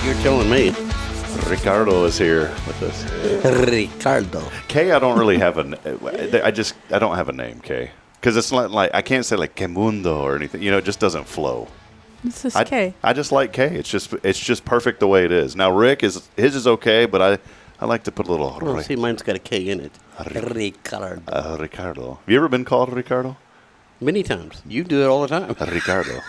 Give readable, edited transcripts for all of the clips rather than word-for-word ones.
You're telling me. Ricardo is here with us. Ricardo. Kay, I don't really have I don't have a name, Kay. Because it's not like, I can't say like Que Mundo or anything. You know, it just doesn't flow. This is Kay. I just like Kay. It's just perfect the way it is. Now, his is okay, but I like to put a little... Oh, see, mine's got a K in it. Ricardo. Ricardo. Have you ever been called Ricardo? Many times. You do it all the time. Ricardo.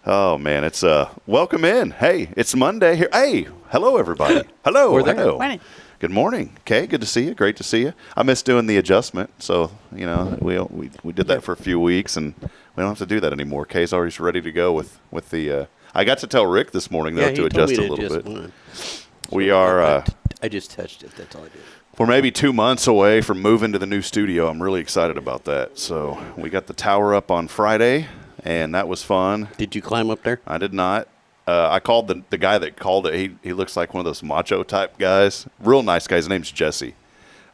Oh, man, it's welcome in. Hey, it's Monday here. Hey, hello, everybody. Hello. We're there. Hello. Morning. Good morning, Kay. Good to see you. Great to see you. I missed doing the adjustment, so you know we did that for a few weeks, and we don't have to do that anymore. Kay's always ready to go with the. I got to tell Rick this morning though to adjust a little bit. Mine. We are. I just touched it. That's all I did. We're maybe 2 months away from moving to the new studio. I'm really excited about that. So we got the tower up on Friday, and that was fun. Did you climb up there? I did not. I called the guy that called it. He looks like one of those macho type guys. Real nice guy. His name's Jesse.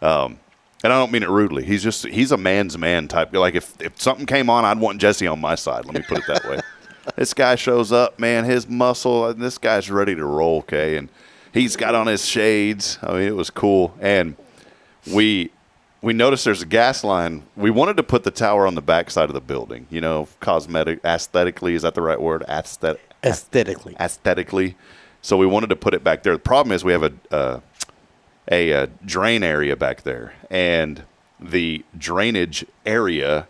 And I don't mean it rudely. He's a man's man type. Like if something came on, I'd want Jesse on my side. Let me put it that way. This guy shows up, man, his muscle, and this guy's ready to roll, okay? And he's got on his shades. I mean, it was cool. And we noticed there's a gas line. We wanted to put the tower on the back side of the building, you know, aesthetically. Is that the right word? Aesthetically. So we wanted to put it back there. The problem is we have a drain area back there. And the drainage area,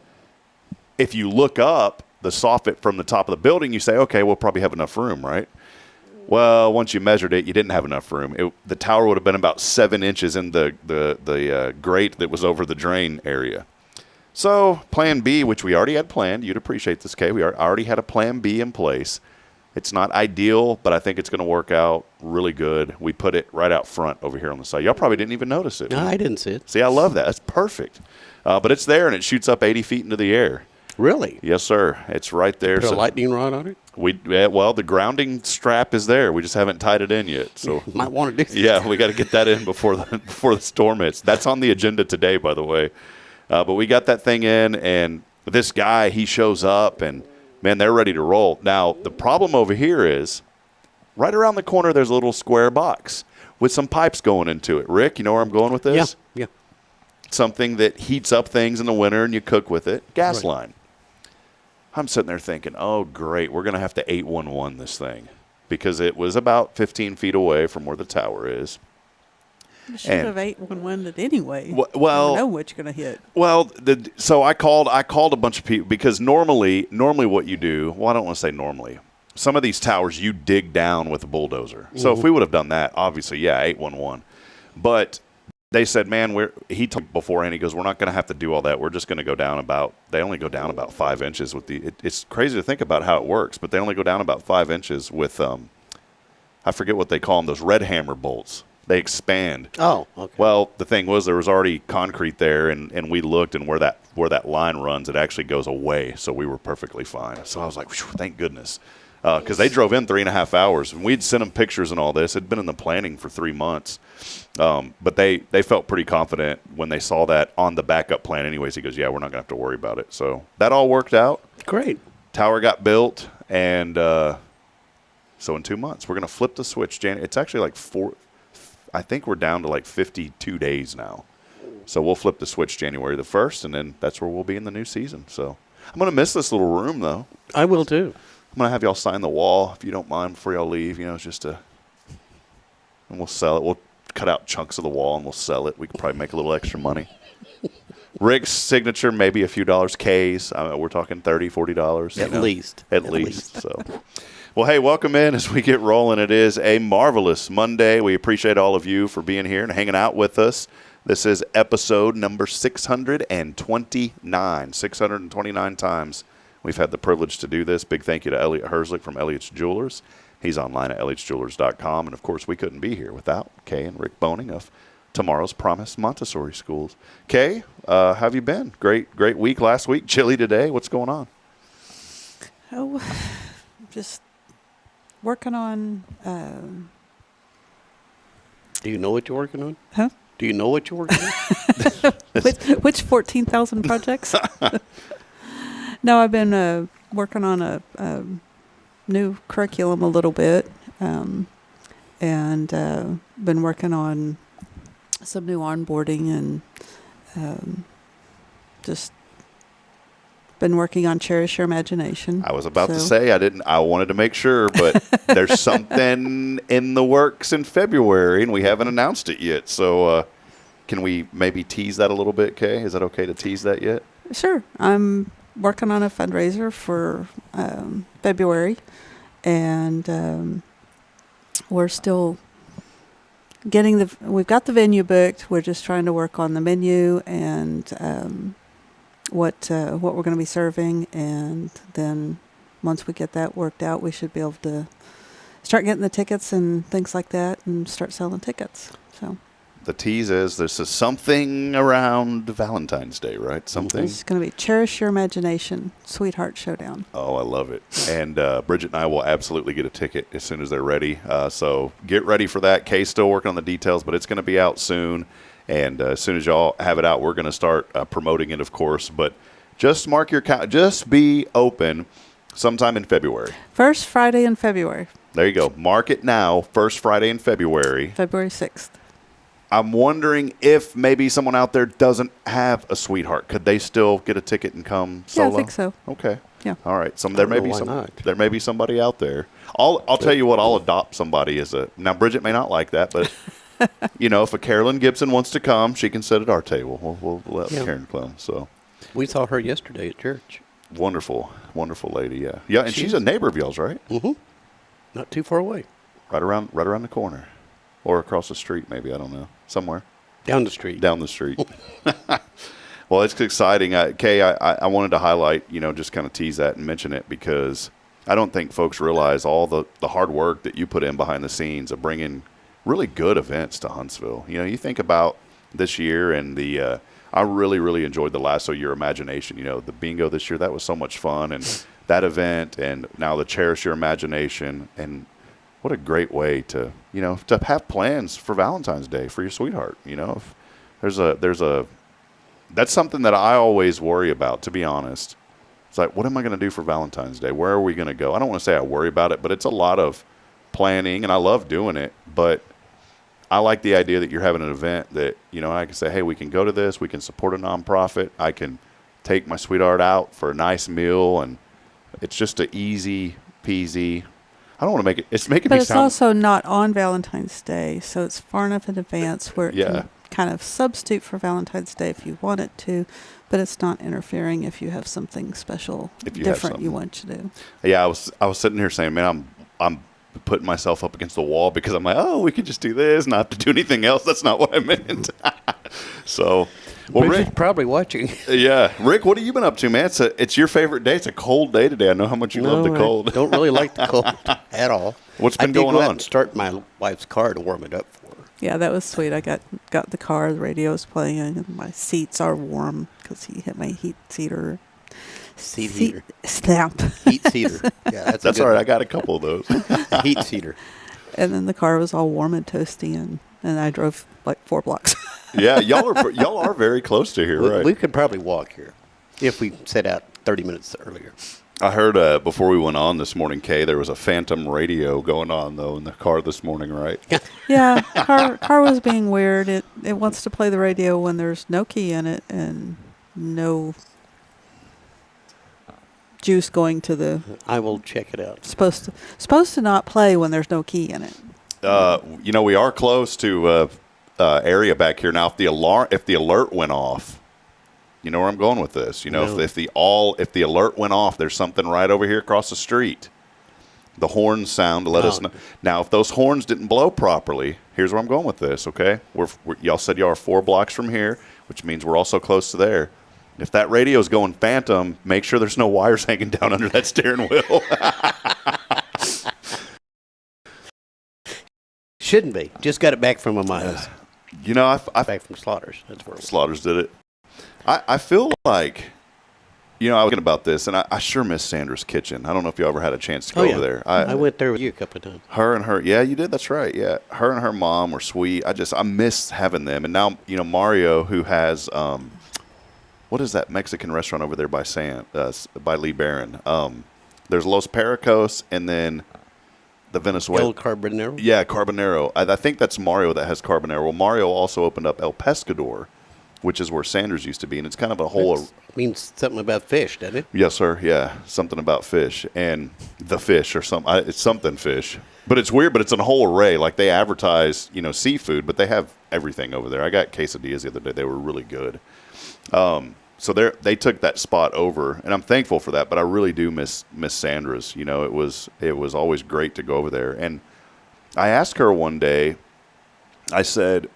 if you look up the soffit from the top of the building, you say, okay, we'll probably have enough room, right? Well, once you measured it, you didn't have enough room. The tower would have been about 7 inches in the grate that was over the drain area. So plan B, which we already had planned, you'd appreciate this, Kay. We already had a plan B in place. It's not ideal, but I think it's going to work out really good. We put it right out front over here on the side. Y'all probably didn't even notice it. No, I didn't see it. See, I love that. That's perfect. But it's there, and it shoots up 80 feet into the air. Really? Yes, sir. It's right there. Put a lightning rod on it? Well, the grounding strap is there. We just haven't tied it in yet. So might want to do that. Yeah, we got to get that in before the storm hits. That's on the agenda today, by the way. But we got that thing in, and this guy, he shows up, and, man, they're ready to roll. Now, the problem over here is right around the corner there's a little square box with some pipes going into it. Rick, you know where I'm going with this? Yeah. Something that heats up things in the winter and you cook with it. Gas Right. line. I'm sitting there thinking, oh, great, we're going to have to 811 this thing because it was about 15 feet away from where the tower is. You should have 811 it anyway. Well, you know what you're going to hit. Well, so I called a bunch of people because normally what you do, well, I don't want to say normally. Some of these towers you dig down with a bulldozer. So if we would have done that, obviously, yeah, 811. But they said, man, he told me beforehand, he goes, we're not going to have to do all that. We're just going to go down they only go down about 5 inches with it's crazy to think about how it works, but they only go down about 5 inches with, I forget what they call them, those red hammer bolts. They expand. Oh, okay. Well, the thing was there was already concrete there, and we looked, and where that line runs, it actually goes away, so we were perfectly fine. So I was like, thank goodness. Because they drove in 3.5 hours, and we'd sent them pictures and all this. It had been in the planning for 3 months. But they felt pretty confident when they saw that on the backup plan anyways. He goes, yeah, we're not going to have to worry about it. So that all worked out. Great. Tower got built, and so in 2 months, we're going to flip the switch. It's actually like I think we're down to like 52 days now. So we'll flip the switch January the 1st, and then that's where we'll be in the new season. So I'm going to miss this little room, though. I will, too. I'm going to have y'all sign the wall, if you don't mind, before y'all leave. You know, it's just and we'll sell it. We'll cut out chunks of the wall, and we'll sell it. We could probably make a little extra money. Rick's signature, maybe a few dollars. Kay's, we're talking $30, $40. At least. At least. So, well, hey, welcome in as we get rolling. It is a marvelous Monday. We appreciate all of you for being here and hanging out with us. This is episode number 629. 629 times we've had the privilege to do this. Big thank you to Elliot Herzlich from Elliot's Jewelers. He's online at elliotsjewelers.com. And, of course, we couldn't be here without Kay and Rick Boehning of Tomorrow's Promise Montessori Schools. Kay, how have you been? Great week last week. Chilly today. What's going on? Oh, just working on. Do you know what you're working on? Huh? Do you know what you're working on? Which 14,000 projects? No, I've been working on a new curriculum a little bit. and been working on some new onboarding and just been working on Cherish Your Imagination. I was about to say I wanted to make sure, but there's something in the works in February, and we haven't announced it yet. So can we maybe tease that a little bit, Kay? Is that okay to tease that yet? Sure. I'm working on a fundraiser for February, and we're still getting we've got the venue booked. We're just trying to work on the menu and what we're going to be serving, and then once we get that worked out, we should be able to start getting the tickets and things like that, and start selling tickets. So the tease is this is something around Valentine's Day, right? Something. it's going to be Cherish Your Imagination, Sweetheart Showdown. Oh, I love it. And Bridget and I will absolutely get a ticket as soon as they're ready. So get ready for that. Kay's still working on the details, but it's going to be out soon. And as soon as y'all have it out, we're going to start promoting it, of course. But just mark your just be open sometime in February. First Friday in February. There you go. Mark it now. First Friday in February. February 6th. I'm wondering if maybe someone out there doesn't have a sweetheart. Could they still get a ticket and come solo? Yeah, I think so. Okay. Yeah. All right. I don't know why not. There may be somebody out there. I'll tell you what. I'll adopt somebody as a. Now Bridget may not like that, but if a Carolyn Gibson wants to come, she can sit at our table. We'll let Karen come. So We saw her yesterday at church. wonderful lady. Yeah. Yeah. And she's a neighbor of y'all's, right? Mm-hmm. Not too far away. Right around the corner, or across the street, maybe. I don't know. Somewhere. Down the street. Down the street. Well, it's exciting. Kay, I wanted to highlight, just kind of tease that and mention it because I don't think folks realize all the hard work that you put in behind the scenes of bringing really good events to Huntsville. You think about this year and I really, really enjoyed the Lasso Your Imagination. The bingo this year, that was so much fun. And that event and now the Cherish Your Imagination. And what a great way to have plans for Valentine's Day for your sweetheart. If that's something that I always worry about, to be honest. It's like, what am I going to do for Valentine's Day? Where are we going to go? I don't want to say I worry about it, but it's a lot of planning, and I love doing it. But I like the idea that you're having an event that, I can say, hey, we can go to this. We can support a nonprofit. I can take my sweetheart out for a nice meal, and it's just an easy peasy. I don't want to make it. It's making me But it's sound. also not on Valentine's Day, so it's far enough in advance where it can kind of substitute for Valentine's Day if you want it to, but it's not interfering if you have something special, different you want to do. Yeah, I was sitting here saying, man, I'm putting myself up against the wall because I'm like, oh, we could just do this, not have to do anything else. That's not what I meant. So, well, Bridget's Rick, probably watching. yeah, Rick, what have you been up to, man? It's your favorite day. It's a cold day today. I know how much you love the cold. I don't really like the cold at all. What's been I did going go out on? and start my wife's car to warm it up for her. Yeah, that was sweet. I got the car, the radio's playing, and my seats are warm because he hit my heat seater. Seat heater. Snap. Heat seater. Yeah, That's all right. I got a couple of those. Heat seater. And then the car was all warm and toasty, and I drove like 4 blocks. Yeah, y'all are very close to here, right? We could probably walk here if we set out 30 minutes earlier. I heard before we went on this morning, Kay, there was a phantom radio going on, though, in the car this morning, right? Yeah, car was being weird. It wants to play the radio when there's no key in it and no juice going to the. I will check it out. Supposed to not play when there's no key in it. We are close to area back here now. If the alert went off, you know where I'm going with this. No. If the alert went off, there's something right over here across the street. The horns sound to let us know. Now, if those horns didn't blow properly, here's where I'm going with this. Okay, y'all said y'all are 4 blocks from here, which means we're also close to there. If that radio's going phantom, make sure there's no wires hanging down under that steering wheel. Shouldn't be. Just got it back from my house. I Back from Slaughters. That's where. Slaughters did it. I feel like, I was thinking about this, and I sure miss Sandra's kitchen. I don't know if you ever had a chance to go over there. I went there with you a couple of times. Her and her, yeah, you did. That's right. Yeah, her and her mom were sweet. I miss having them. And now, Mario, who has, what is that Mexican restaurant over there by Lee Barron? There's Los Pericos, and then the Venezuela. El Carbonero. Yeah, Carbonero. I think that's Mario that has Carbonero. Well, Mario also opened up El Pescador, which is where Sanders used to be, and it's kind of a whole. That means something about fish, doesn't it? Yes, sir. Yeah, something about fish and the fish or something. It's something fish, but it's weird. But it's a whole array. Like they advertise, seafood, but they have everything over there. I got quesadillas the other day. They were really good. So they took that spot over, and I'm thankful for that. But I really do miss Sandra's. It was always great to go over there. And I asked her one day. I said,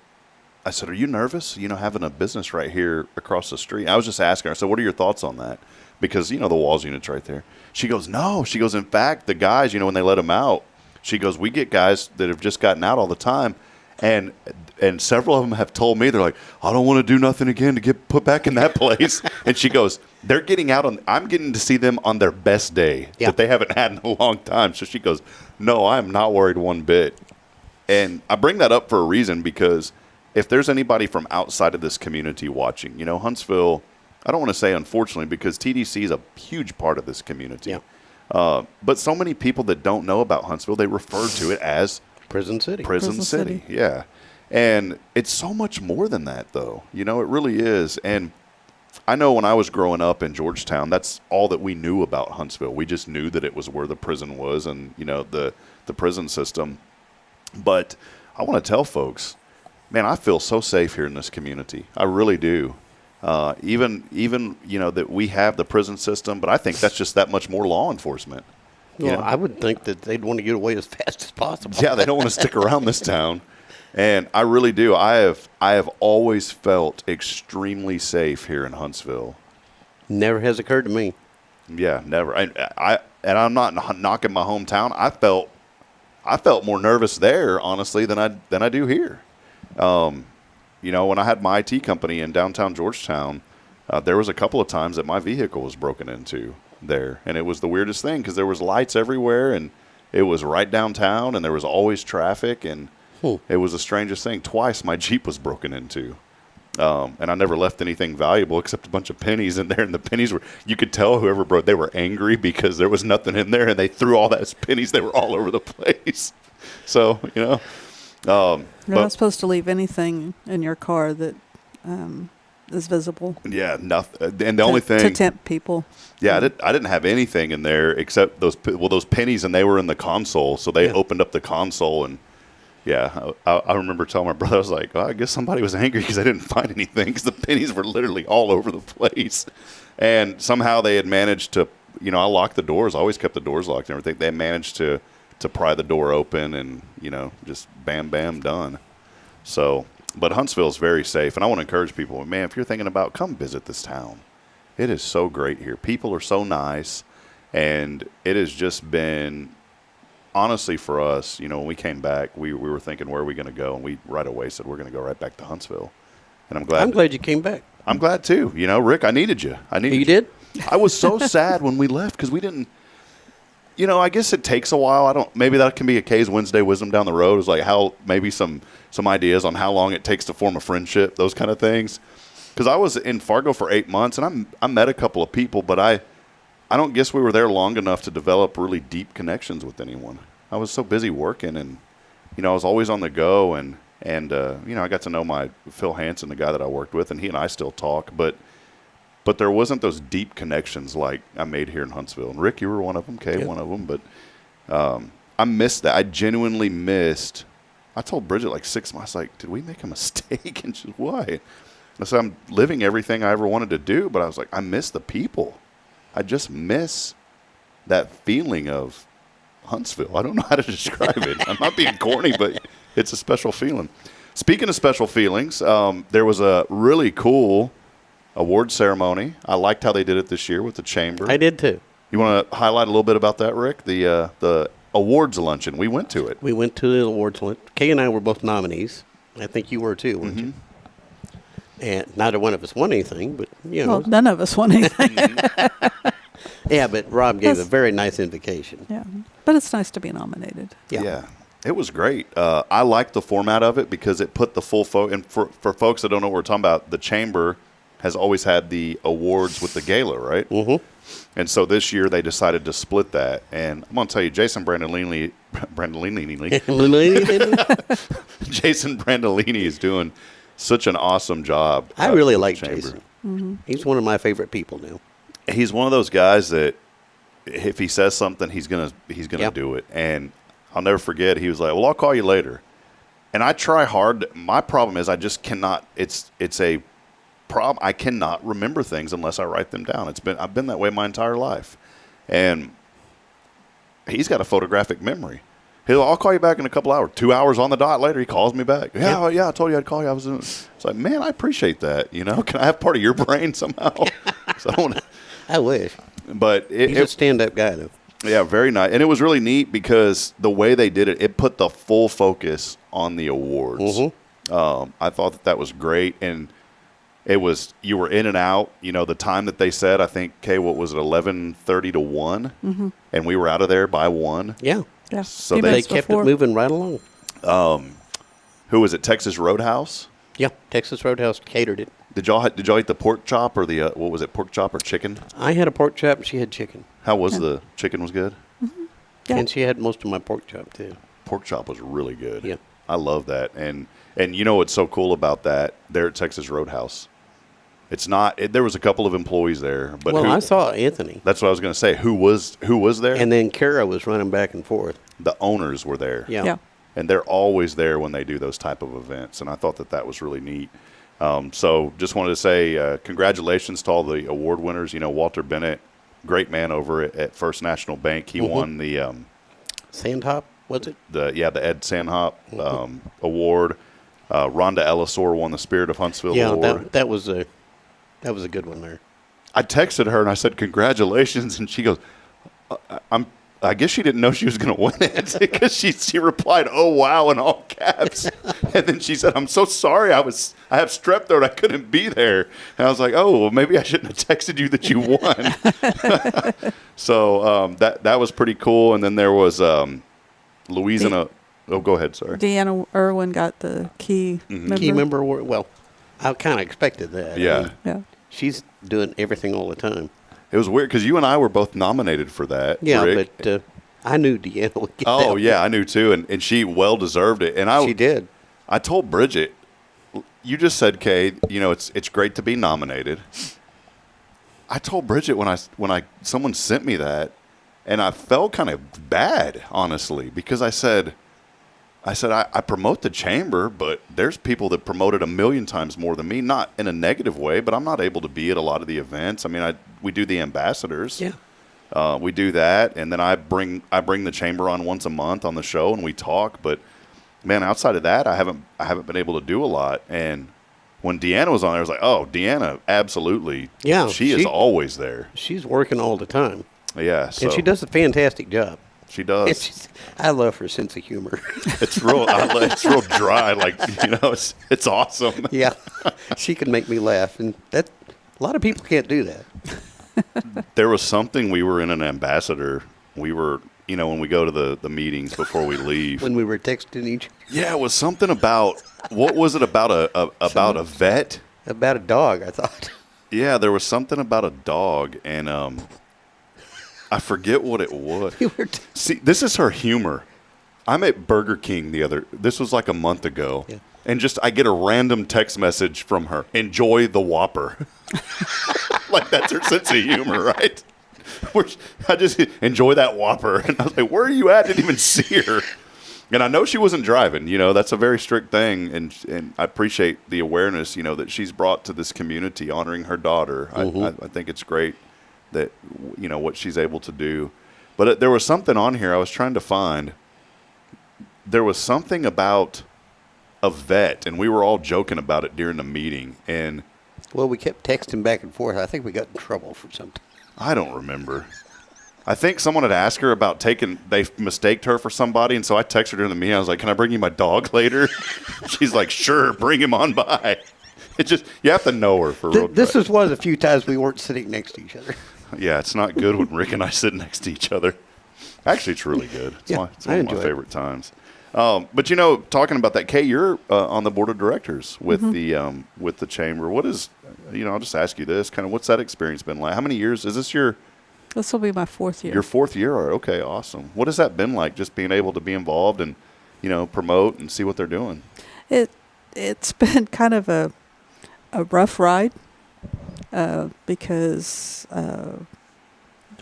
"Are you nervous? Having a business right here across the street?" I was just asking her. I said, "What are your thoughts on that?" Because the Walls unit's right there. She goes, "No." She goes, "In fact, the guys, when they let them out, she goes, we get guys that have just gotten out all the time, and several of them have told me they're like, I don't want to do nothing again to get put back in that place." And she goes, "They're getting out I'm getting to see them on their best day that they haven't had in a long time." So she goes, "No, I am not worried one bit." And I bring that up for a reason because if there's anybody from outside of this community watching, Huntsville, I don't want to say unfortunately because TDC is a huge part of this community. Yeah. But so many people that don't know about Huntsville, they refer to it as Prison City. Prison City. Yeah. And it's so much more than that, though. It really is. And I know when I was growing up in Georgetown, that's all that we knew about Huntsville. We just knew that it was where the prison was and, the prison system. But I want to tell folks, man, I feel so safe here in this community. I really do. Even that we have the prison system, but I think that's just that much more law enforcement. Well, I would think that they'd want to get away as fast as possible. Yeah, they don't want to stick around this town. And I really do. I have always felt extremely safe here in Huntsville. Never has occurred to me. Yeah, never. And I'm not knocking my hometown. I felt more nervous there, honestly, than I do here. When I had my IT company in downtown Georgetown, there was a couple of times that my vehicle was broken into there, and it was the weirdest thing because there was lights everywhere, and it was right downtown, and there was always traffic, and it was the strangest thing. Twice my Jeep was broken into, and I never left anything valuable except a bunch of pennies in there, and the pennies you could tell whoever broke, they were angry because there was nothing in there, and they threw all those pennies. They were all over the place. So, You're not supposed to leave anything in your car that is visible. Yeah, nothing. And the only thing to tempt people. Yeah, I didn't have anything in there except those pennies, and they were in the console. So they opened up the console, and I remember telling my brother, I was like, well, I guess somebody was angry because I didn't find anything because the pennies were literally all over the place. And somehow they had managed to, I locked the doors. I always kept the doors locked and everything. They managed to pry the door open and, just bam, bam, done. So, but Huntsville is very safe. And I want to encourage people, man, if you're thinking about, come visit this town. It is so great here. People are so nice. And it has just been, honestly, for us, when we came back, we were thinking, where are we going to go? And we right away said, we're going to go right back to Huntsville. And I'm glad you came back. I'm glad, too. Rick, I needed you. You did? I was so sad when we left because we didn't. I guess it takes a while. Maybe that can be a Kay's Wednesday wisdom down the road. It's like how maybe some ideas on how long it takes to form a friendship, those kind of things. Because I was in Fargo for 8 months, and I met a couple of people, but I don't guess we were there long enough to develop really deep connections with anyone. I was so busy working, and I was always on the go, and I got to know my Phil Hansen, the guy that I worked with, and he and I still talk, but there wasn't those deep connections like I made here in Huntsville. And Rick, you were one of them. Kay, one of them. But I missed that. I genuinely missed. I told Bridget like 6 months, like, did we make a mistake? And she's, why? I said, I'm living everything I ever wanted to do, but I was like, I miss the people. I just miss that feeling of Huntsville. I don't know how to describe it. I'm not being corny, but it's a special feeling. Speaking of special feelings, there was a really cool award ceremony. I liked how they did it this year with the chamber. I did too. You want to highlight a little bit about that, Rick? The awards luncheon. We went to it. We went to the awards luncheon. Kay and I were both nominees. I think you were too, weren't you? And neither one of us won anything, but Well, none of us won anything. Yeah, but Rob gave a very nice invocation. Yeah, but it's nice to be nominated. Yeah. It was great. I liked the format of it because it put the full and for folks that don't know what we're talking about, the chamber has always had the awards with the gala, right? Mm-hmm. And so this year they decided to split that. And I'm going to tell you, Jason Jason Brandolini is doing such an awesome job. I really with like the chamber. Jason. Mm-hmm. He's one of my favorite people now. He's one of those guys that if he says something, he's gonna Yep. do it. And I'll never forget. He was like, "Well, I'll call you later." And I try hard. My problem is I just cannot. It's a problem. I cannot remember things unless I write them down. I've been that way my entire life, and he's got a photographic memory. I'll call you back in a couple hours. 2 hours on the dot later, he calls me back. Yeah, I told you I'd call you. It's like, man, I appreciate that. You know, can I have part of your brain somehow? So I wish. But He's a stand-up guy, though. yeah, very nice. And it was really neat because the way they did it, it put the full focus on the awards. Mm-hmm. I thought that was great. And it was, you were in and out. You know, the time that they said, I think, what was it, 11:30 to 1? Mm-hmm. And we were out of there by 1. Yeah. Yeah. So Few they They minutes kept before. it moving right along. Who was it, Texas Roadhouse? Yeah, Texas Roadhouse catered it. Did y'all eat the pork chop or the, what was it, pork chop or chicken? I had a pork chop, and she had chicken. How was the chicken? Was good? Yeah. And she had most of my pork chop, too. Pork chop was really good. Yeah. I love that. And you know what's so cool about that there at Texas Roadhouse? It's not. There was a couple of employees there, but Well, I saw Anthony. that's what I was going to say. Who was there? And then Kara was running back and forth. The owners were there. Yeah. Yeah. And they're always there when they do those type of events. And I thought that was really neat. So just wanted to say congratulations to all the award winners. You know, Walter Bennett, great man over at First National Bank. He won the Sandhop, was it? the Ed Sanhop award. Rhonda Ellisor won the Spirit of Huntsville Yeah, award. that was a good one there. I texted her and I said congratulations, and she goes, I guess she didn't know she was going to win it because she replied, "Oh wow," in all caps, and then she said, "I'm so sorry. I have strep throat. I couldn't be there." And I was like, "Oh, well, maybe I shouldn't have texted you that you won." So that was pretty cool. And then there was Louisiana. Oh, go ahead. Sorry. Deanna Irwin got the key member. Key member award. Well, I kind of expected that. Yeah. I mean, Yeah. she's doing everything all the time. It was weird because you and I were both nominated for that. Yeah, Rick. but I knew Deanna would get that Oh one. yeah, I knew too, and she well deserved it. And She did. I told Bridget, you just said, Kay, you know, it's great to be nominated. I told Bridget when someone sent me that, and I felt kind of bad, honestly, because I said I promote the chamber, but there's people that promote it a million times more than me, not in a negative way, but I'm not able to be at a lot of the events. I mean, we do the ambassadors. Yeah. We do that, and then I bring the chamber on once a month on the show, and we talk. But man, outside of that, I haven't been able to do a lot. And when Deanna was on there, I was like, oh, Deanna, absolutely. Yeah, she is always there. She's working all the time. Yeah, so And she does a fantastic job. She And does. I love her sense of humor. It's real. It's real dry. Like, you know, it's awesome. Yeah. She can make me laugh. And a lot of people can't do that. There was something. We were in an ambassador. We were, you know, when we go to the meetings before we leave. When we were texting each Yeah, it was something about. What was it about a vet? about a dog, I thought. Yeah, there was something about a dog, and I forget what it was. We were See, this is her humor. I'm at Burger King this was like a month ago, Yeah. and just I get a random text message from her. Enjoy the Whopper. Like that's her sense of humor, right? I just enjoy that Whopper, and I was like, "Where are you at?" Didn't even see her. And I know she wasn't driving. You know, that's a very strict thing, and I appreciate the awareness, you know, that she's brought to this community, honoring her daughter. I think it's great that, you know, what she's able to do. But there was something on here I was trying to find. There was something about a vet, and we were all joking about it during the meeting. And Well, we kept texting back and forth. I think we got in trouble for something. I don't remember. I think someone had asked her about they mistaked her for somebody, and so I texted her in the meeting. I was like, "Can I bring you my dog later?" She's like, "Sure, bring him on by." It's just, you have to know her for real. This is one of the few times we weren't sitting next to each other. Yeah, it's not good when Rick and I sit next to each other. Actually, it's really good. It's Yeah, one I of my enjoy it. favorite times. But you know, talking about that, Kay, you're on the board of directors with the chamber. What is, you know, I'll just ask you this: kind of, what's that experience been like? How many years is this? Your This will be my 4th year. Your 4th year? Okay, awesome. What has that been like, just being able to be involved and, promote and see what they're doing? It's been kind of a rough ride because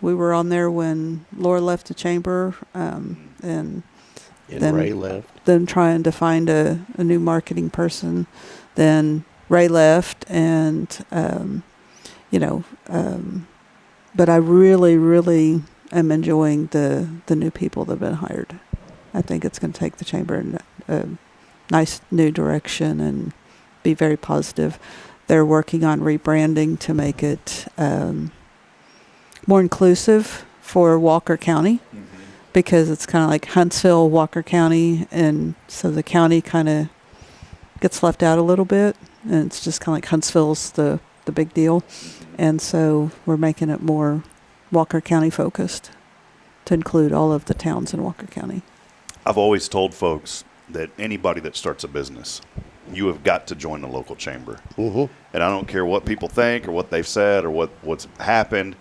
we were on there when Laura left the chamber, and then Ray left. Then trying to find a new marketing person. Then Ray left, and but I really, really am enjoying the new people that have been hired. I think it's going to take the chamber in a nice new direction and be very positive. They're working on rebranding to make it more inclusive for Walker County, because it's kind of like Huntsville, Walker County, and so the county kind of gets left out a little bit, and it's just kind of like Huntsville's the big deal. And so we're making it more Walker County focused to include all of the towns in Walker County. I've always told folks that anybody that starts a business, you have got to join the local chamber. Mm-hmm. And I don't care what people think or what they've said or what's happened.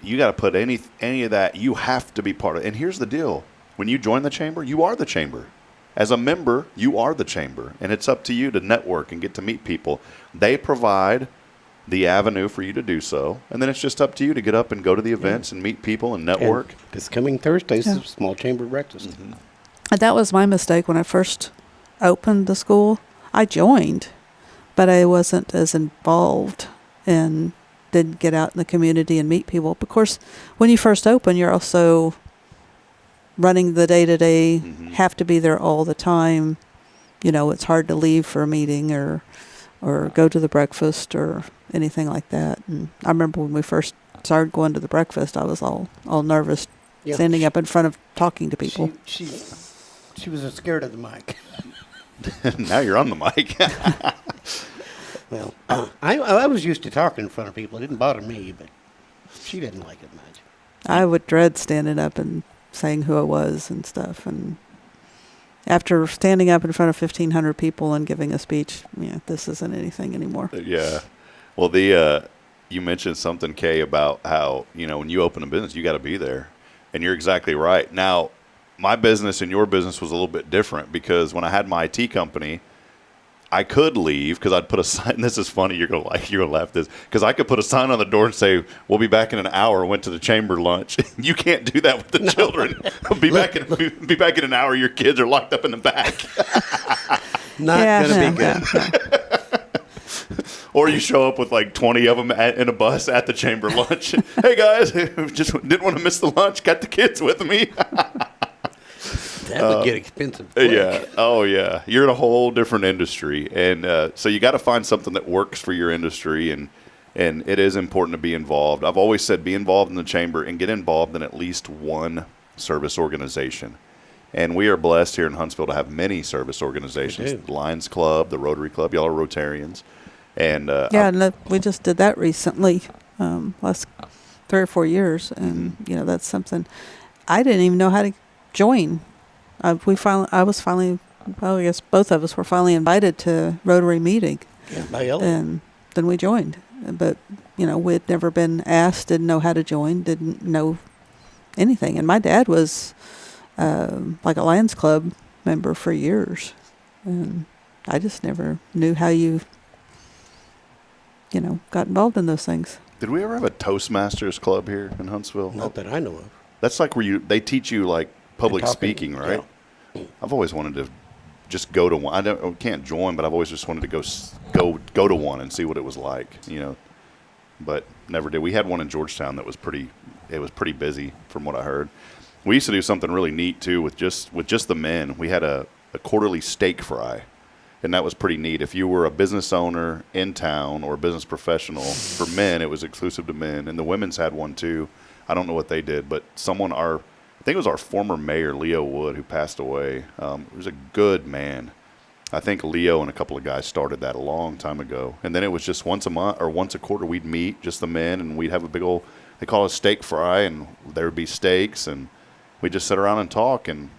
You got to put any of that. You have to be part of it. And here's the deal. When you join the chamber, you are the chamber. As a member, you are the chamber. And it's up to you to network and get to meet people. They provide the avenue for you to do so. And then it's just up to you to get up and go to the events and meet people and network. And this coming Thursday's a small chamber breakfast. Mm-hmm. And that was my mistake when I first opened the school. I joined, but I wasn't as involved and didn't get out in the community and meet people. Of course, when you first open, you're also running the day-to-day, have to be there all the time. It's hard to leave for a meeting or go to the breakfast or anything like that. And I remember when we first started going to the breakfast, I was all nervous, standing up in front of talking to people. She was scared of the mic. Now you're on the mic. Well, I was used to talking in front of people. It didn't bother me, but she didn't like it much. I would dread standing up and saying who I was and stuff. And after standing up in front of 1,500 people and giving a speech, this isn't anything anymore. Yeah. Well, you mentioned something, Kay, about how, when you open a business, you got to be there. And you're exactly right. Now, my business and your business was a little bit different because when I had my IT company, I could leave because I'd put a sign. This is funny. You're gonna laugh at this because I could put a sign on the door and say, "We'll be back in an hour." Went to the chamber lunch. You can't do that with the children. Be back in an hour. Your kids are locked up in the back. Not gonna be good. Or you show up with like 20 of them in a bus at the chamber lunch. Hey guys, just didn't want to miss the lunch. Got the kids with me. That would get expensive quick. Yeah. Oh, yeah. You're in a whole different industry. And so you got to find something that works for your industry. And it is important to be involved. I've always said be involved in the chamber and get involved in at least one service organization. And we are blessed here in Huntsville to have many service organizations. The Lions Club, the Rotary Club. Y'all are Rotarians. And we just did that recently, last 3 or 4 years. And, that's something I didn't even know how to join. I guess both of us were finally invited to Rotary meeting. Yeah, by Ellen. And then we joined. But, we'd never been asked, didn't know how to join, didn't know anything. And my dad was like a Lions Club member for years. And I just never knew how you got involved in those things. Did we ever have a Toastmasters club here in Huntsville? Not that I know of. That's like where they teach you like public Talking, speaking, right? Yeah. I've always wanted to just go to one. I can't join, but I've always just wanted to go to one and see what it was like, but never did. We had one in Georgetown that was pretty busy from what I heard. We used to do something really neat too with just the men. We had a quarterly steak fry, and that was pretty neat. If you were a business owner in town or a business professional, for men, it was exclusive to men, and the women's had one too. I don't know what they did, but I think it was our former mayor, Leo Wood, who passed away. He was a good man. I think Leo and a couple of guys started that a long time ago. And then it was just once a month or once a quarter we'd meet, just the men, and we'd have a big old, they call it steak fry, and there would be steaks, and we'd just sit around and talk. And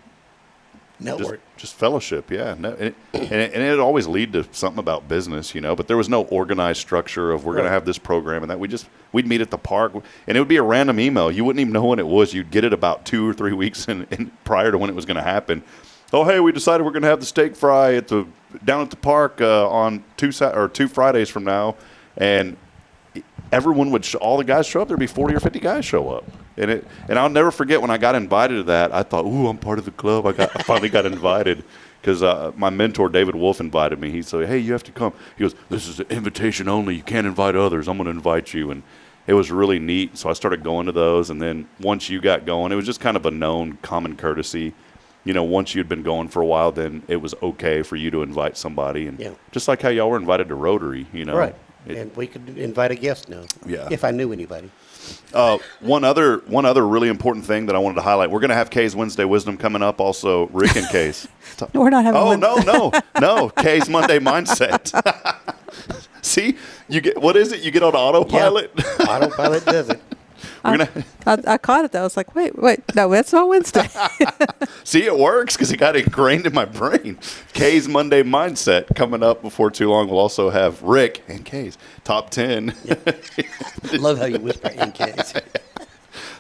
Network. Just fellowship, yeah. No, and it always lead to something about business, you know. But there was no organized structure of we're going to have this program and that. We'd meet at the park, and it would be a random email. You wouldn't even know when it was. You'd get it about 2 or 3 weeks in prior to when it was going to happen. Oh, hey, we decided we're going to have the steak fry down at the park on 2 Fridays from now, and everyone all the guys show up. There'd be 40 or 50 guys show up. And I'll never forget when I got invited to that. I thought, ooh, I'm part of the club. I finally got invited because my mentor, David Wolf, invited me. He said, hey, you have to come. He goes, this is an invitation only. You can't invite others. I'm going to invite you. And it was really neat. So I started going to those. And then once you got going, it was just kind of a known common courtesy. You know, once you'd been going for a while, then it was okay for you to invite somebody. And just like how y'all were invited to Rotary, you know. Right. And we could invite a guest now. Yeah. If I knew anybody. One other really important thing that I wanted to highlight. We're going to have Kay's Wednesday Wisdom coming up. Also, Rick and Kay's. We're not having. No. Kay's Monday Mindset. See, you get what is it? You get on autopilot. Yeah. Autopilot does it. I caught it though. I was like, wait, no, that's not Wednesday. See, it works because it got ingrained in my brain. Kay's Monday Mindset coming up before too long. We'll also have Rick and Kay's Top 10. Love how you whisper in Kay's.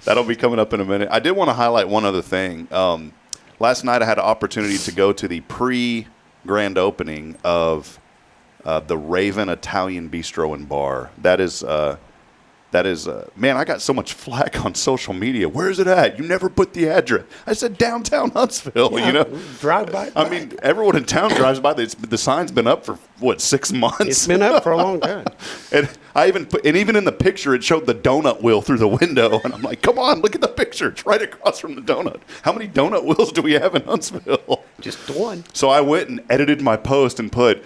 That'll be coming up in a minute. I did want to highlight one other thing. Last night I had an opportunity to go to the pre-grand opening of the Raven Italian Bistro and Bar. That is, man, I got so much flack on social media. Where is it at? You never put the address. I said downtown Huntsville, you know. Drive by. I mean, everyone in town drives by. The sign's been up for, 6 months? It's been up for a long time. And even in the picture, it showed the donut wheel through the window. And I'm like, come on, look at the picture. It's right across from the donut. How many donut wheels do we have in Huntsville? Just one. So I went and edited my post and put,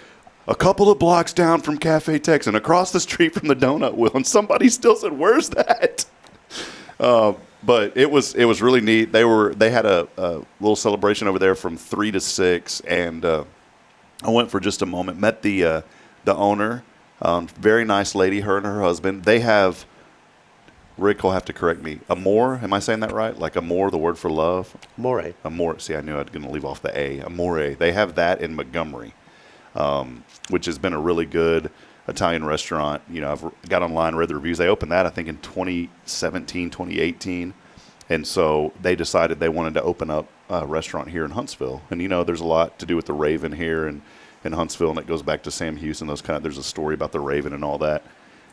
a couple of blocks down from Cafe Texan, across the street from the donut wheel, and somebody still said, "Where's that?" But it was really neat. They had a little celebration over there from 3 to 6, and I went for just a moment. Met the owner, very nice lady. Her and her husband. They have. Rick will have to correct me. Amore, am I saying that right? Like amore, the word for love. Amore. See, I knew I was going to leave off the A. Amore. They have that in Montgomery. Which has been a really good Italian restaurant. You know, I've got online, read the reviews. They opened that, I think, in 2017, 2018. And so they decided they wanted to open up a restaurant here in Huntsville. And, you know, there's a lot to do with the Raven here in Huntsville, and it goes back to Sam Houston. There's a story about the Raven and all that.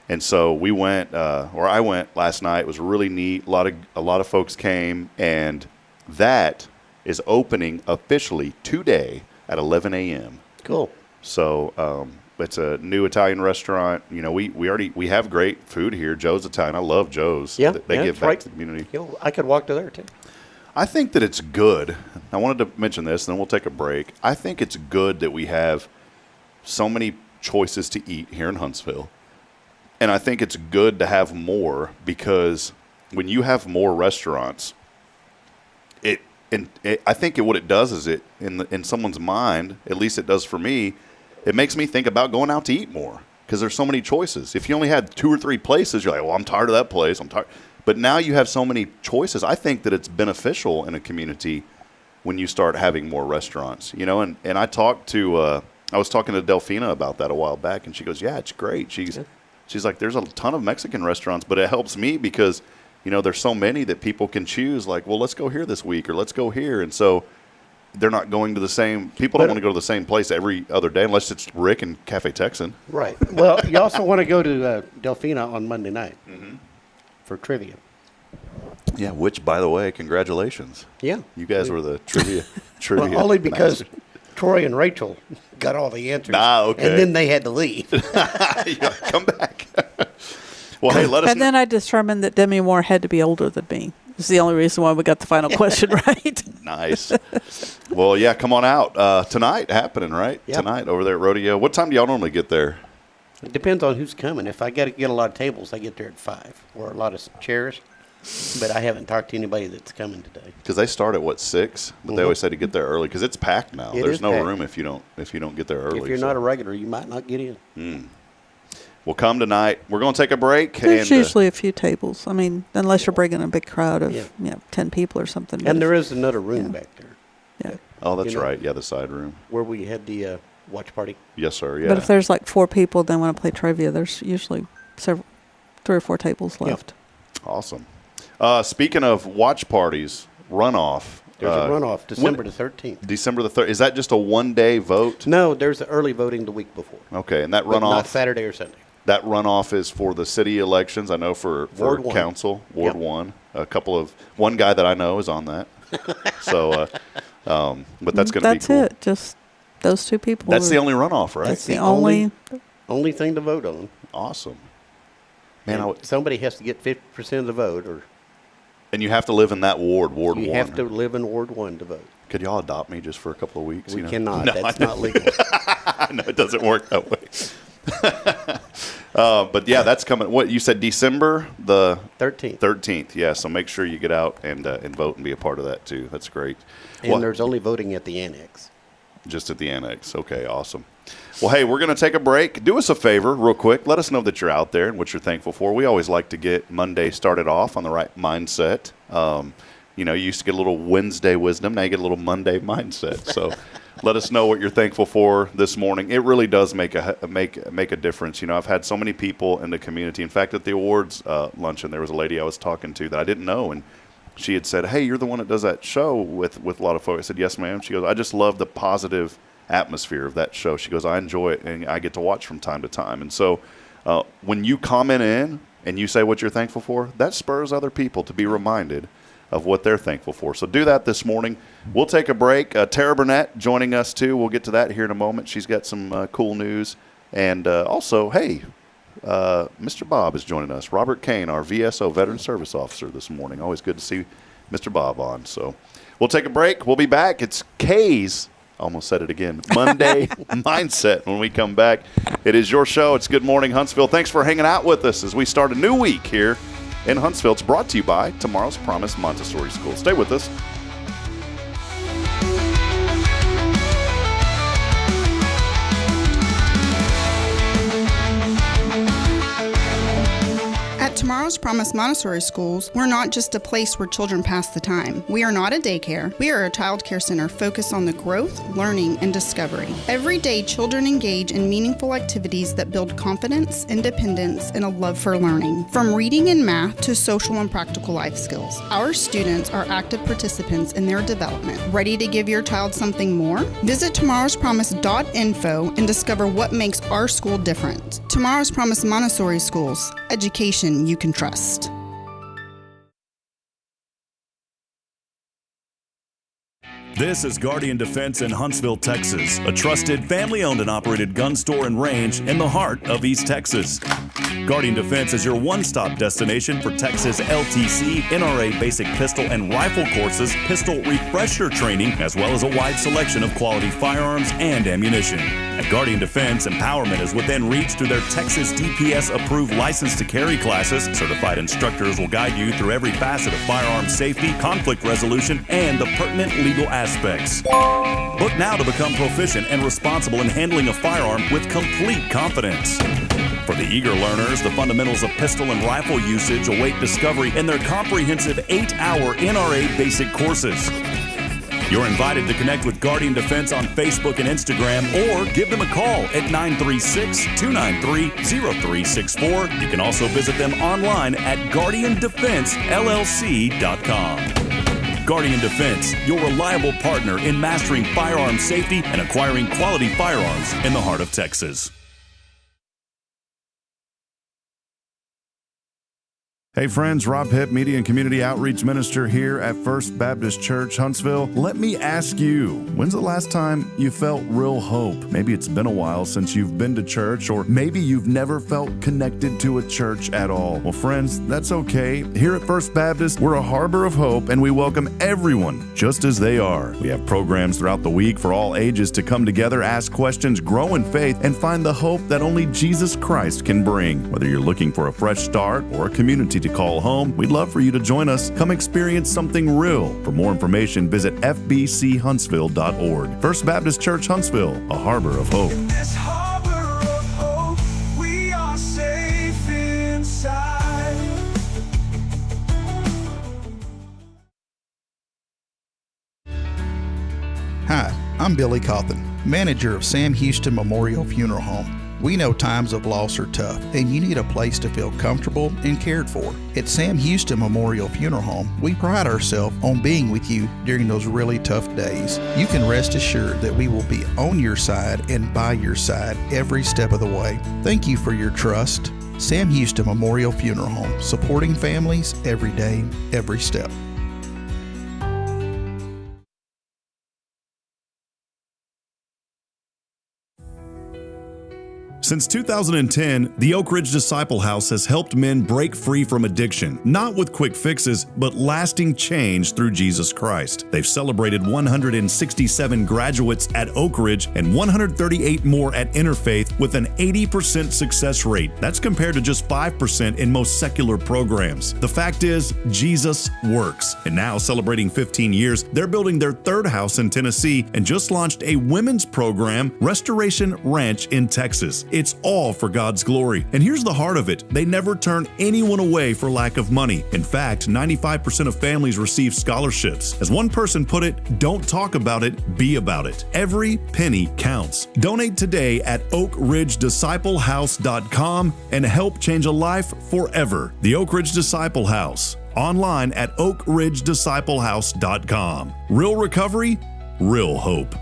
And so we went, or I went last night. It was really neat. A lot of folks came, and that is opening officially today at 11 a.m. Cool. So it's a new Italian restaurant. You know, we have great food here. Joe's Italian. I love Joe's. Yeah, they give back to the community. You know, I could walk to there too. I think that it's good. I wanted to mention this, and then we'll take a break. I think it's good that we have so many choices to eat here in Huntsville. And I think it's good to have more, because when you have more restaurants, I think what it does is in someone's mind, at least it does for me, it makes me think about going out to eat more, because there's so many choices. If you only had 2 or 3 places, you're like, well, I'm tired of that place. I'm tired. But now you have so many choices. I think that it's beneficial in a community when you start having more restaurants, you know. And I talked to I was talking to Delphina about that a while back, and she goes, yeah, it's great. She's like, there's a ton of Mexican restaurants, but it helps me because, you know, there's so many that people can choose, like, well, let's go here this week, or let's go here. And so they're not going to the same – people don't want to go to the same place every other day unless it's Rick and Cafe Texan. Right. Well, you also want to go to Delphina on Monday night for trivia. Yeah, which, by the way, congratulations. Yeah. You guys were the trivia Well, only because Troy and Rachel got all the answers. Okay. And then they had to leave. Yeah, come back. Well, hey, let us And then I determined that Demi Moore had to be older than me. It's the only reason why we got the final question right. Nice. Well, yeah, come on out. Tonight happening, right? Yep. Tonight over there at Rodeo. What time do y'all normally get there? It depends on who's coming. If I got to get a lot of tables, I get there at 5, or a lot of chairs. But I haven't talked to anybody that's coming today. Because they start at 6, but they always say to get there early because it's packed now. There's no packed. room if you don't get there early. If you're not a regular, you might not get in. Well, come tonight. We're going to take a break. There's usually a few tables. I mean, unless you're bringing a big crowd of 10 people or something. And there is another room back there. Yeah. Oh, that's You know? right. Yeah, the side room. where we had the watch party. Yes, sir. Yeah. But if there's like 4 people that want to play trivia, there's usually 3 or 4 tables Yep. left. Awesome. Speaking of watch parties, runoff. There's a runoff December the 13th. December the 3rd. Is that just a one-day vote? No, there's the early voting the week before. Okay, and that But not runoff. Saturday or Sunday. That runoff is for the city elections. I know for Ward 1. council, Ward Yep. 1. One guy that I know is on that. So, but that's going to be That's cool. it. Just those 2 people. That's the are- only runoff, right? That's the the only. Only thing to vote on. Awesome. Man, And somebody has to get 50% of the vote, or and you have to live in that ward, Ward you 1. have to live in Ward 1 to vote. Could y'all adopt me just for a couple of weeks? We you know? cannot. No, That's I know. not legal. I know it doesn't work that way. But yeah, that's coming. What you said, December the 13th. 13th. Yeah, so make sure you get out and vote and be a part of that too. That's great. And Well, there's only voting at the annex. just at the annex. Okay, awesome. Well, hey, we're going to take a break. Do us a favor real quick. Let us know that you're out there and what you're thankful for. We always like to get Monday started off on the right mindset. You used to get a little Wednesday wisdom. Now you get a little Monday mindset. So let us know what you're thankful for this morning. It really does make a difference. I've had so many people in the community. In fact, at the awards luncheon, there was a lady I was talking to that I didn't know, and she had said, "Hey, you're the one that does that show with a lot of folks." I said, "Yes, ma'am." She goes, "I just love the positive atmosphere of that show." She goes, "I enjoy it, and I get to watch from time to time." And so when you comment in and you say what you're thankful for, that spurs other people to be reminded of what they're thankful for. So do that this morning. We'll take a break. Tara Burnett joining us, too. We'll get to that here in a moment. She's got some cool news. And also, hey, Mr. Bob is joining us. Robert Kane, our VSO, Veteran Service Officer, this morning. Always good to see Mr. Bob on. So we'll take a break. We'll be back. It's KAYE'S, almost said it again, Monday Mindset when we come back. It is your show. It's Good Morning Huntsville. Thanks for hanging out with us as we start a new week here in Huntsville. It's brought to you by Tomorrow's Promise Montessori School. Stay with us. At Tomorrow's Promise Montessori Schools, we're not just a place where children pass the time. We are not a daycare. We are a child care center focused on the growth, learning, and discovery. Every day, children engage in meaningful activities that build confidence, independence, and a love for learning. From reading and math to social and practical life skills, our students are active participants in their development. Ready to give your child something more? Visit tomorrowspromise.info and discover what makes our school different. Tomorrow's Promise Montessori Schools. Education you can trust. This is Guardian Defense in Huntsville, Texas, a trusted family-owned and operated gun store and range in the heart of East Texas. Guardian Defense is your one-stop destination for Texas LTC, NRA basic pistol and rifle courses, pistol refresher training, as well as a wide selection of quality firearms and ammunition. At Guardian Defense, empowerment is within reach through their Texas DPS-approved license to carry classes. Certified instructors will guide you through every facet of firearm safety, conflict resolution, and the pertinent legal aspects. Book now to become proficient and responsible in handling a firearm with complete confidence. For the eager learners, the fundamentals of pistol and rifle usage await discovery in their comprehensive 8-hour NRA basic courses. You're invited to connect with Guardian Defense on Facebook and Instagram, or give them a call at 936-293-0364. You can also visit them online at guardiandefensellc.com. Guardian Defense, your reliable partner in mastering firearm safety and acquiring quality firearms in the heart of Texas. Hey friends, Rob Hipp, Media and Community Outreach Minister here at First Baptist Church, Huntsville. Let me ask you, when's the last time you felt real hope? Maybe it's been a while since you've been to church, or maybe you've never felt connected to a church at all. Well, friends, that's okay. Here at First Baptist, we're a harbor of hope, and we welcome everyone just as they are. We have programs throughout the week for all ages to come together, ask questions, grow in faith, and find the hope that only Jesus Christ can bring. Whether you're looking for a fresh start or a community to call home, we'd love for you to join us. Come experience something real. For more information, visit fbchuntsville.org. First Baptist Church Huntsville, a harbor of hope. In this harbor of hope, we are safe inside. Hi, I'm Billy Cawthon, manager of Sam Houston Memorial Funeral Home. We know times of loss are tough, and you need a place to feel comfortable and cared for. At Sam Houston Memorial Funeral Home, we pride ourselves on being with you during those really tough days. You can rest assured that we will be on your side and by your side every step of the way. Thank you for your trust. Sam Houston Memorial Funeral Home, supporting families every day, every step. Since 2010, the Oak Ridge Disciple House has helped men break free from addiction, not with quick fixes, but lasting change through Jesus Christ. They've celebrated 167 graduates at Oak Ridge and 138 more at Interfaith with an 80% success rate. That's compared to just 5% in most secular programs. The fact is, Jesus works. And now, celebrating 15 years, they're building their third house in Tennessee and just launched a women's program, Restoration Ranch in Texas. It's all for God's glory. And here's the heart of it. They never turn anyone away for lack of money. In fact, 95% of families receive scholarships. As one person put it, don't talk about it, be about it. Every penny counts. Donate today at oakridgedisciplehouse.com and help change a life forever. The Oak Ridge Disciple House. Online at oakridgedisciplehouse.com. Real recovery, real hope.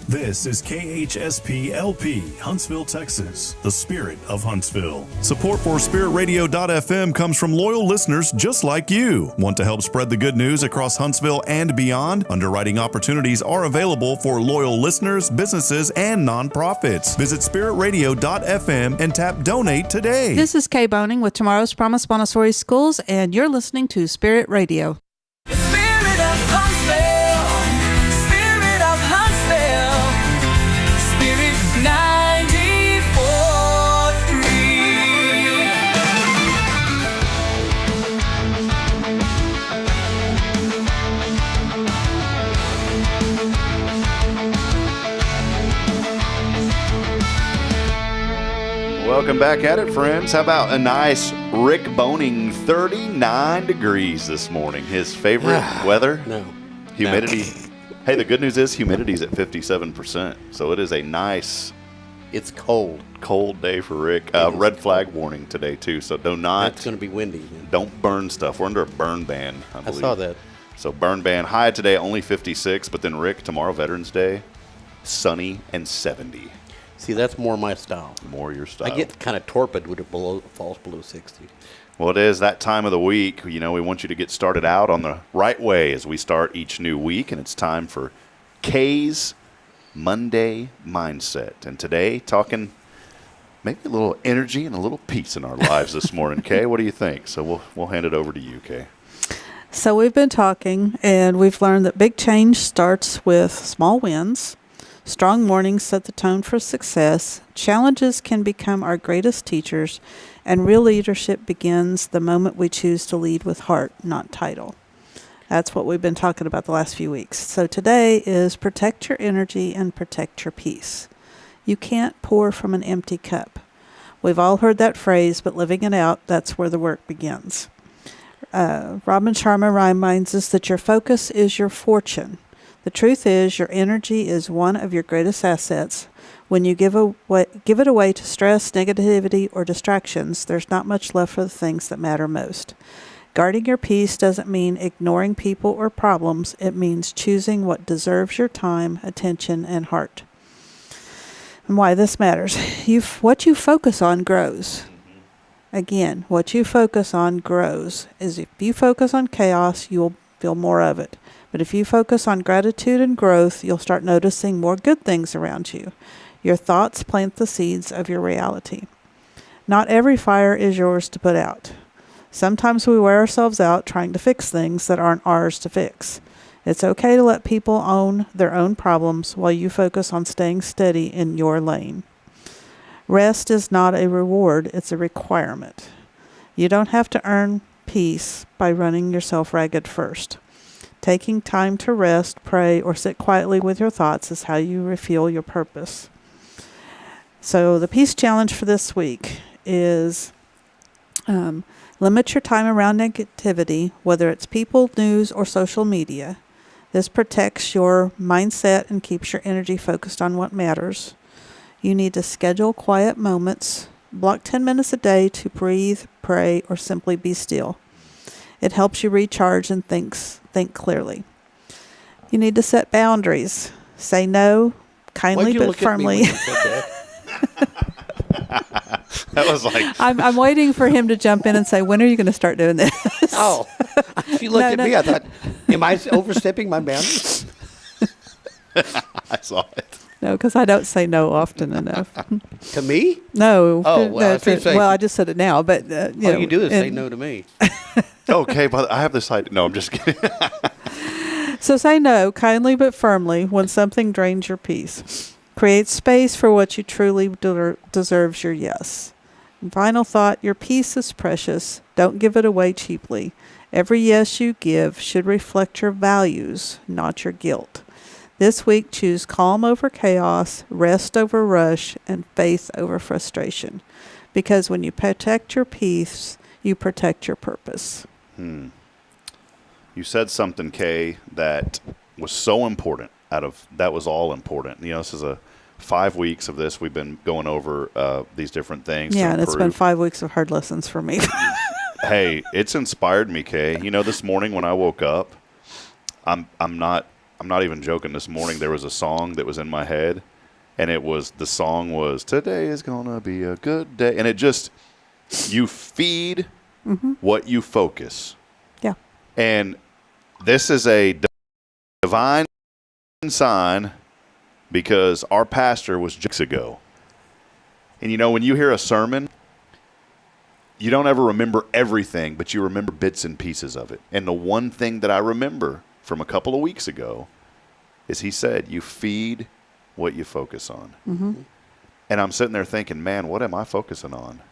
This is KHSP-LP, Huntsville, Texas, the spirit of Huntsville. Support for SpiritRadio.fm comes from loyal listeners just like you. Want to help spread the good news across Huntsville and beyond? Underwriting opportunities are available for loyal listeners, businesses, and nonprofits. Visit SpiritRadio.fm and tap Donate today. This is Kay Boehning with Tomorrow's Promise Montessori Schools, and you're listening to Spirit Radio. Spirit of Huntsville, Spirit of Huntsville, Spirit 94.3. Welcome back at it, friends. How about a nice Rick Boehning 39 degrees this morning? His favorite weather? No. Humidity. No. Hey, the good news is humidity's at 57%, so it is a nice It's cold. cold day for Rick. Red flag warning today too, so It's going to be windy. Man. don't burn stuff. We're under a burn ban, I I believe. saw that. So burn ban. High today only 56, but then Rick, tomorrow Veterans Day, sunny and 70. See, that's more my style. More your style. I get kind of torpid when it falls below 60. Well, it is that time of the week. You know, we want you to get started out on the right way as we start each new week, and it's time for KAYE'S Monday Mindset. And today, talking maybe a little energy and a little peace in our lives this morning. Kay, what do you think? So we'll hand it over to you, Kay. So we've been talking, and we've learned that big change starts with small wins. Strong mornings set the tone for success. Challenges can become our greatest teachers, and real leadership begins the moment we choose to lead with heart, not title. That's what we've been talking about the last few weeks. So today is protect your energy and protect your peace. You can't pour from an empty cup. We've all heard that phrase, but living it out, that's where the work begins. Robin Sharma reminds us that your focus is your fortune. The truth is, your energy is one of your greatest assets. When you give it away to stress, negativity, or distractions, there's not much left for the things that matter most. Guarding your peace doesn't mean ignoring people or problems. It means choosing what deserves your time, attention, and heart. And why this matters. What you focus on grows. Again, what you focus on grows. If you focus on chaos, you'll feel more of it. But if you focus on gratitude and growth, you'll start noticing more good things around you. Your thoughts plant the seeds of your reality. Not every fire is yours to put out. Sometimes we wear ourselves out trying to fix things that aren't ours to fix. It's okay to let people own their own problems while you focus on staying steady in your lane. Rest is not a reward, it's a requirement. You don't have to earn peace by running yourself ragged first. Taking time to rest, pray, or sit quietly with your thoughts is how you refuel your purpose. So the peace challenge for this week is limit your time around negativity, whether it's people, news, or social media. This protects your mindset and keeps your energy focused on what matters. You need to schedule quiet moments. Block 10 minutes a day to breathe, pray, or simply be still. It helps you recharge and think clearly. You need to set boundaries. Say no, kindly Why'd you but look at me when firmly. you said that? That was like, I'm waiting for him to jump in and say, when are you going to start doing this? Oh, she looked at No. me. I thought, am I overstepping my boundaries? I saw it. No, because I don't say no often enough. To me? No. Oh, well, I was gonna say- well, I just said it now, but All you do is say no to me. Okay, but I have this idea. No, I'm just kidding. So say no, kindly but firmly, when something drains your peace. Create space for what you truly deserves your yes. And final thought, your peace is precious. Don't give it away cheaply. Every yes you give should reflect your values, not your guilt. This week, choose calm over chaos, rest over rush, and faith over frustration. Because when you protect your peace, you protect your purpose. You said something, Kay, that was so important. That was all important. You know, this is 5 weeks of this. We've been going over these different things. Yeah, to and it's been improve. 5 weeks of hard lessons for me. Hey, it's inspired me, Kay. You know, this morning when I woke up, I'm not even joking. This morning there was a song that was in my head, and the song was "Today is gonna be a good day," and it just you feed what you focus. Yeah. And this is a divine sign because our pastor was weeks ago. And you know, when you hear a sermon, you don't ever remember everything, but you remember bits and pieces of it. And the one thing that I remember from a couple of weeks ago is he said, you feed what you focus on. And I'm sitting there thinking, man, what am I focusing on?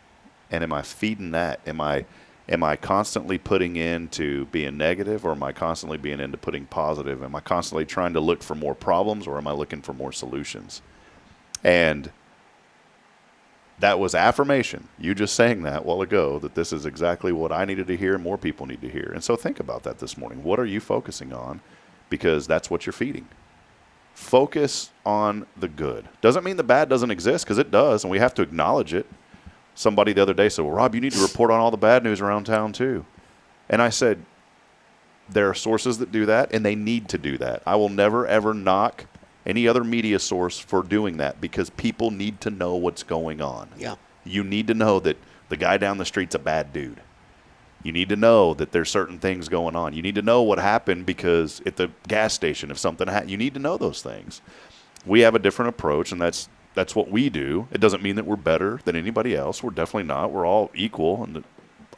And am I feeding that? Am I constantly putting into being negative, or am I constantly being into putting positive? Am I constantly trying to look for more problems, or am I looking for more solutions? And that was affirmation. You just saying that a while ago, that this is exactly what I needed to hear and more people need to hear. And so think about that this morning. What are you focusing on? Because that's what you're feeding. Focus on the good. Doesn't mean the bad doesn't exist, because it does, and we have to acknowledge it. Somebody the other day said, well, Rob, you need to report on all the bad news around town too. And I said, there are sources that do that, and they need to do that. I will never, ever knock any other media source for doing that, because people need to know what's going on. Yeah. You need to know that the guy down the street's a bad dude. You need to know that there's certain things going on. You need to know what happened, because at the gas station, if something happened, you need to know those things. We have a different approach, and that's what we do. It doesn't mean that we're better than anybody else. We're definitely not. We're all equal in the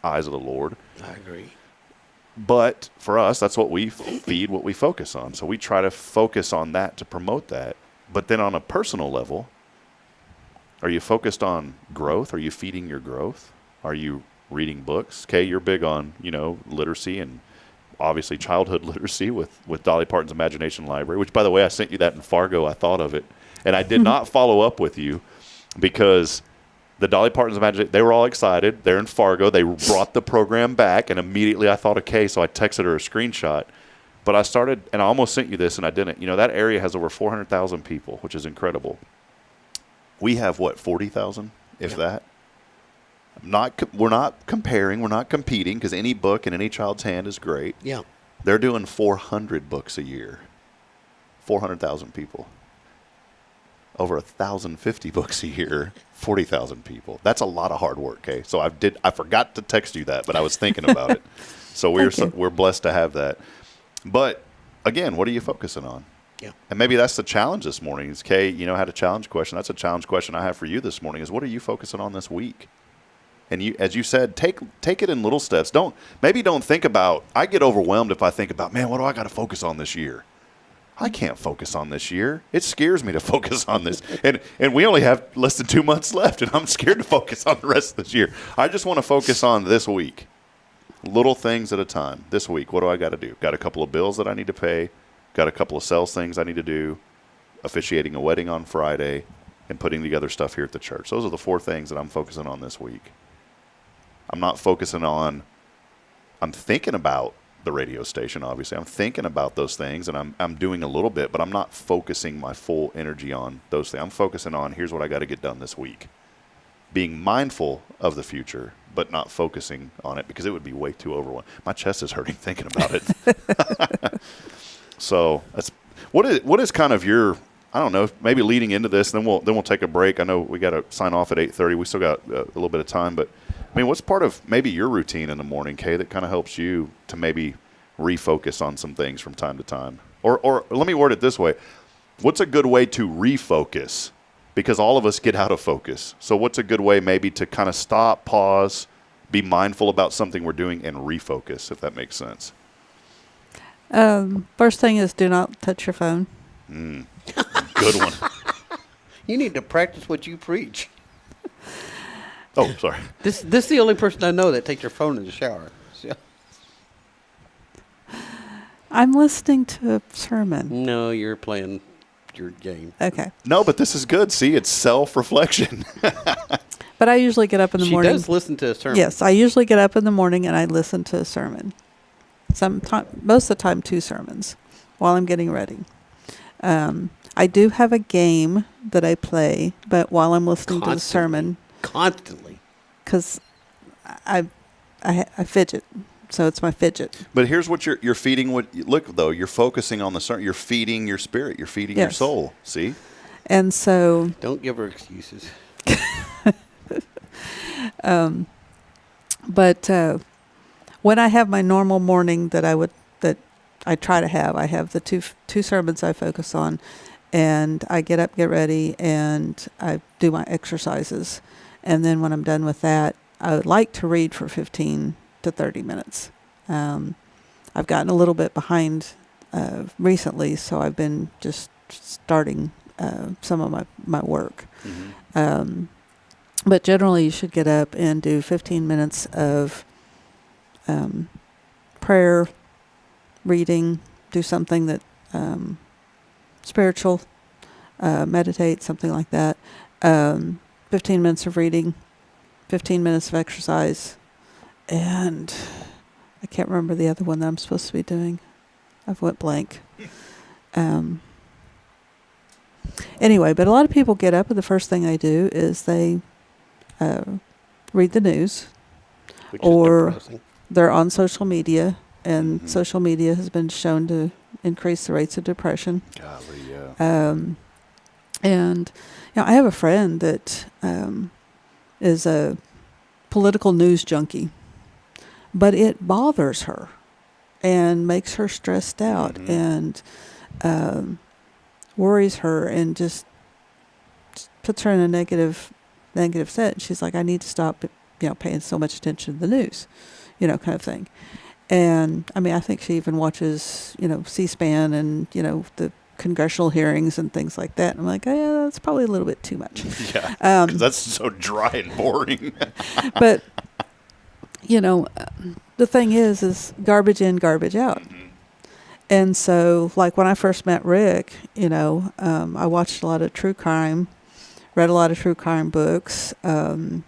eyes of the Lord. I agree. But for us, that's what we feed, what we focus on. So we try to focus on that to promote that. But then on a personal level, are you focused on growth? Are you feeding your growth? Are you reading books? Kay, you're big on, literacy, and obviously childhood literacy with Dolly Parton's Imagination Library, which, by the way, I sent you that in Fargo. I thought of it. And I did not follow up with you because the Dolly Parton's Imagination, they were all excited. They're in Fargo. They brought the program back, and immediately I thought of Kay, so I texted her a screenshot. But I started, and I almost sent you this, and I didn't. That area has over 400,000 people, which is incredible. We have, 40,000, if that? We're not comparing. We're not competing, because any book in any child's hand is great. Yeah. They're doing 400 books a year. 400,000 people. Over 1,050 books a year, 40,000 people. That's a lot of hard work, okay? So I forgot to text you that, but I was thinking about it. So we're blessed to have that. But again, what are you focusing on? Yeah. And maybe that's the challenge this morning. Is Kay, had a challenge question. That's a challenge question I have for you this morning. Is what are you focusing on this week? And you, as you said, take it in little steps. Don't think about. I get overwhelmed if I think about, man, what do I got to focus on this year? I can't focus on this year. It scares me to focus on this. And we only have less than 2 months left, and I'm scared to focus on the rest of this year. I just want to focus on this week. Little things at a time. This week, what do I got to do? Got a couple of bills that I need to pay. Got a couple of sales things I need to do. Officiating a wedding on Friday. And putting together stuff here at the church. Those are the 4 things that I'm focusing on this week. I'm not focusing on, I'm thinking about the radio station, obviously. I'm thinking about those things, and I'm doing a little bit, but I'm not focusing my full energy on those things. I'm focusing on, here's what I got to get done this week. Being mindful of the future, but not focusing on it, because it would be way too overwhelming. My chest is hurting thinking about it. So that's what is kind of your, I don't know, maybe leading into this, then we'll take a break. I know we got to sign off at 8:30. We still got a little bit of time, but I mean, what's part of maybe your routine in the morning, Kay, that kind of helps you to maybe refocus on some things from time to time? Or let me word it this way. What's a good way to refocus? Because all of us get out of focus. So what's a good way maybe to kind of stop, pause, be mindful about something we're doing, and refocus, if that makes sense? First thing is do not touch your phone. Good one. You need to practice what you preach. Oh, sorry. This is the only person I know that takes their phone in the shower. So. I'm listening to a sermon. No, you're playing your game. Okay. No, but this is good. See, it's self-reflection. But I usually get up in the morning. She does listen to a sermon. Yes, I usually get up in the morning and I listen to a sermon. Most of the time, 2 sermons while I'm getting ready. I do have a game that I play, but while I'm listening to the sermon. Constantly. Because I fidget. So it's my fidget. But here's what you're feeding. Look, though, you're focusing on the sermon. You're feeding your spirit. You're feeding your soul. See? And so. Don't give her excuses. But when I have my normal morning that I try to have, I have the two sermons I focus on, and I get up, get ready, and I do my exercises. And then when I'm done with that, I would like to read for 15 to 30 minutes. I've gotten a little bit behind recently, so I've been just starting some of my work. Mm-hmm. But generally, you should get up and do 15 minutes of prayer, reading, do something that spiritual, meditate, something like that. 15 minutes of reading, 15 minutes of exercise, and I can't remember the other one that I'm supposed to be doing. I've went blank. Anyway, but a lot of people get up and the first thing they do is they read the news, or they're on social media, and mm-hmm. social media has been shown to increase the rates of depression. Golly, yeah. And I have a friend that is a political news junkie, but it bothers her and makes her stressed out, mm-hmm. and worries her, and just puts her in a negative set. She's like, I need to stop, paying so much attention to the news, kind of thing. And I mean, I think she even watches, C-SPAN and, the congressional hearings and things like that. And I'm like, yeah, that's probably a little bit too much. Yeah, because that's so dry and boring. But, the thing is garbage in, garbage out. Mm-hmm. And so, like when I first met Rick, I watched a lot of true crime, read a lot of true crime books. A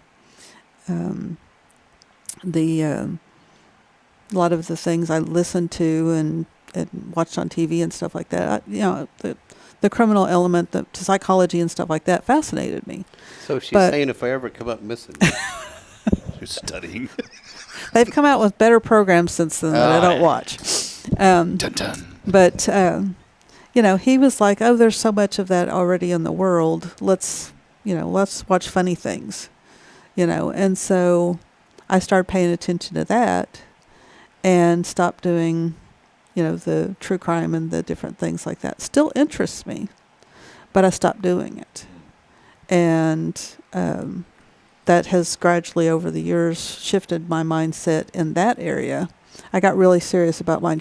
lot of the things I listened to and watched on TV and stuff like that, the criminal element, the psychology and stuff like that fascinated me. So she's saying if I ever come up missing. You're studying. They've come out with better programs since then that I don't watch. Dun, dun. But, he was like, oh, there's so much of that already in the world. Let's watch funny things, And so I started paying attention to that and stopped doing, the true crime and the different things like that. Still interests me, but I stopped doing it. And that has gradually over the years shifted my mindset in that area. I got really serious about my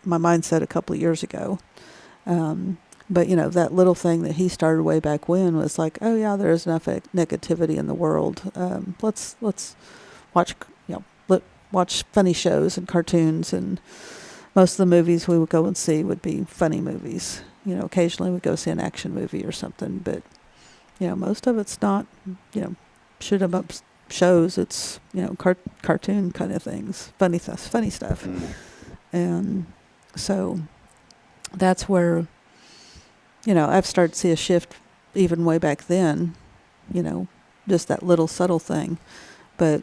mindset a couple of years ago. But, that little thing that he started way back when was like, oh, yeah, there's enough negativity in the world. Let's watch, watch funny shows and cartoons, and most of the movies we would go and see would be funny movies. You know, occasionally we'd go see an action movie or something, but, you know, most of it's not, you know, shoot 'em up shows. It's, you know, cartoon kind of things, funny stuff. And so that's where, you know, I've started to see a shift even way back then, you know, just that little subtle thing. But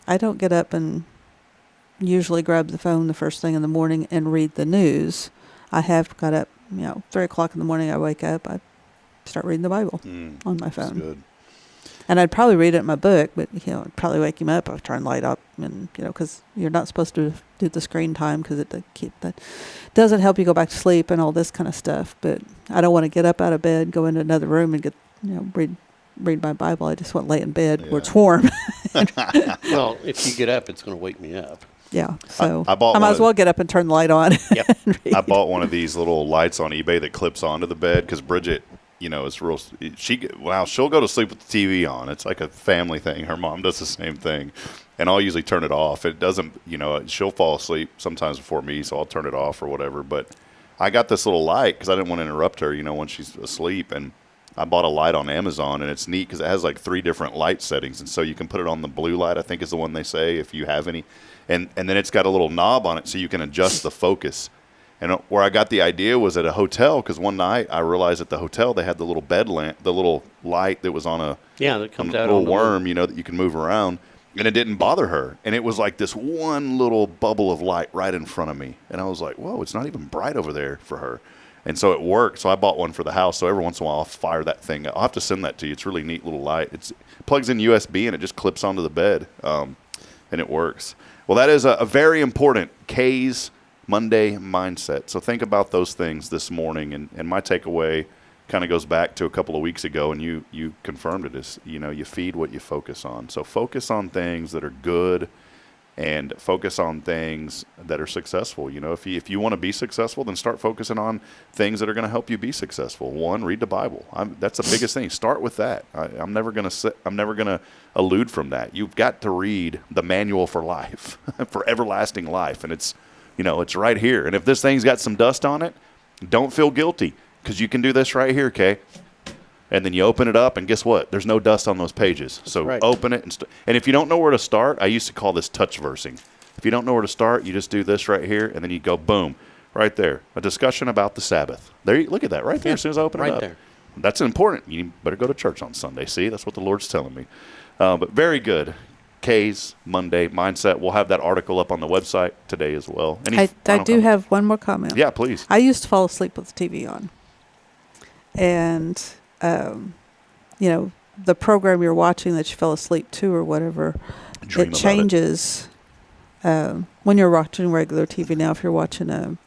I don't get up and usually grab the phone the first thing in the morning and read the news. I have got up, you know, 3 o'clock in the morning, I wake up, I start reading the Bible on my phone. That's good. And I'd probably read it in my book, but, you know, it'd probably wake him up. I'd turn the light up, and, you know, because you're not supposed to do the screen time because it doesn't help you go back to sleep and all this kind of stuff. But I don't want to get up out of bed, go into another room and get, you know, read my Bible. I just want to lay in bed where it's warm. Well, if you get up, it's going to wake me up. Yeah, so I bought I might one as well get up and turn the light on. Yep. and read. I bought one of these little lights on eBay that clips onto the bed because Bridget, you know, is real. She'll go to sleep with the TV on. It's like a family thing. Her mom does the same thing, and I'll usually turn it off. It doesn't, you know, she'll fall asleep sometimes before me, so I'll turn it off or whatever. But I got this little light because I didn't want to interrupt her, you know, when she's asleep, and I bought a light on Amazon, and it's neat because it has like 3 different light settings, and so you can put it on the blue light, I think is the one they say, if you have any, and then it's got a little knob on it so you can adjust the focus. And where I got the idea was at a hotel, because one night I realized at the hotel they had the little bed lamp, the little light that was on a That comes out little on the worm, you know, that you can move around, and it didn't bother her. And it was like this one little bubble of light right in front of me, and I was like, whoa, it's not even bright over there for her. And so it worked. So I bought one for the house. So every once in a while I'll fire that thing. I'll have to send that to you. It's a really neat little light. It plugs in USB and it just clips onto the bed, and it works. Well, that is a very important KAYE'S Monday mindset. So think about those things this morning. And my takeaway kind of goes back to a couple of weeks ago, and you confirmed it, is, you know, you feed what you focus on. So focus on things that are good and focus on things that are successful. You know, if you want to be successful, then start focusing on things that are going to help you be successful. One, read the Bible. That's the biggest thing. Start with that. I'm never going to elude from that. You've got to read the manual for life, for everlasting life, and it's, you know, it's right here. And if this thing's got some dust on it, don't feel guilty, because you can do this right here, Kay. And then you open it up, and guess what? There's no dust on those pages. So right. Open it. And if you don't know where to start, I used to call this touch versing. If you don't know where to start, you just do this right here, and then you go, boom, right there. A discussion about the Sabbath. There, look at that right there as soon as I open it up. Right there. That's important. You better go to church on Sunday. See, that's what the Lord's telling me. But very good. KAYE'S Monday Mindset. We'll have that article up on the website today as well. I do have one more comment. Yeah, please. I used to fall asleep with the TV on. And, you know, the program you're watching that you fell asleep to or whatever, it changes when you're watching regular TV. Now, if you're watching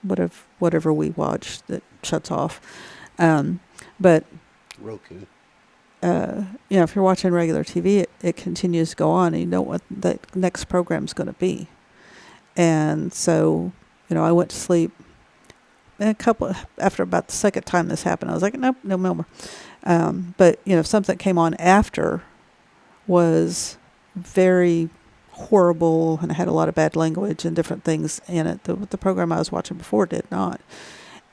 whatever we watch that shuts off. But Roku. you know, if you're watching regular TV, it continues to go on, and you know what the next program's going to be. And so, you know, I went to sleep. And after about the second time this happened, I was like, nope, no more. But, you know, something came on after was very horrible, and it had a lot of bad language and different things in it. The program I was watching before did not.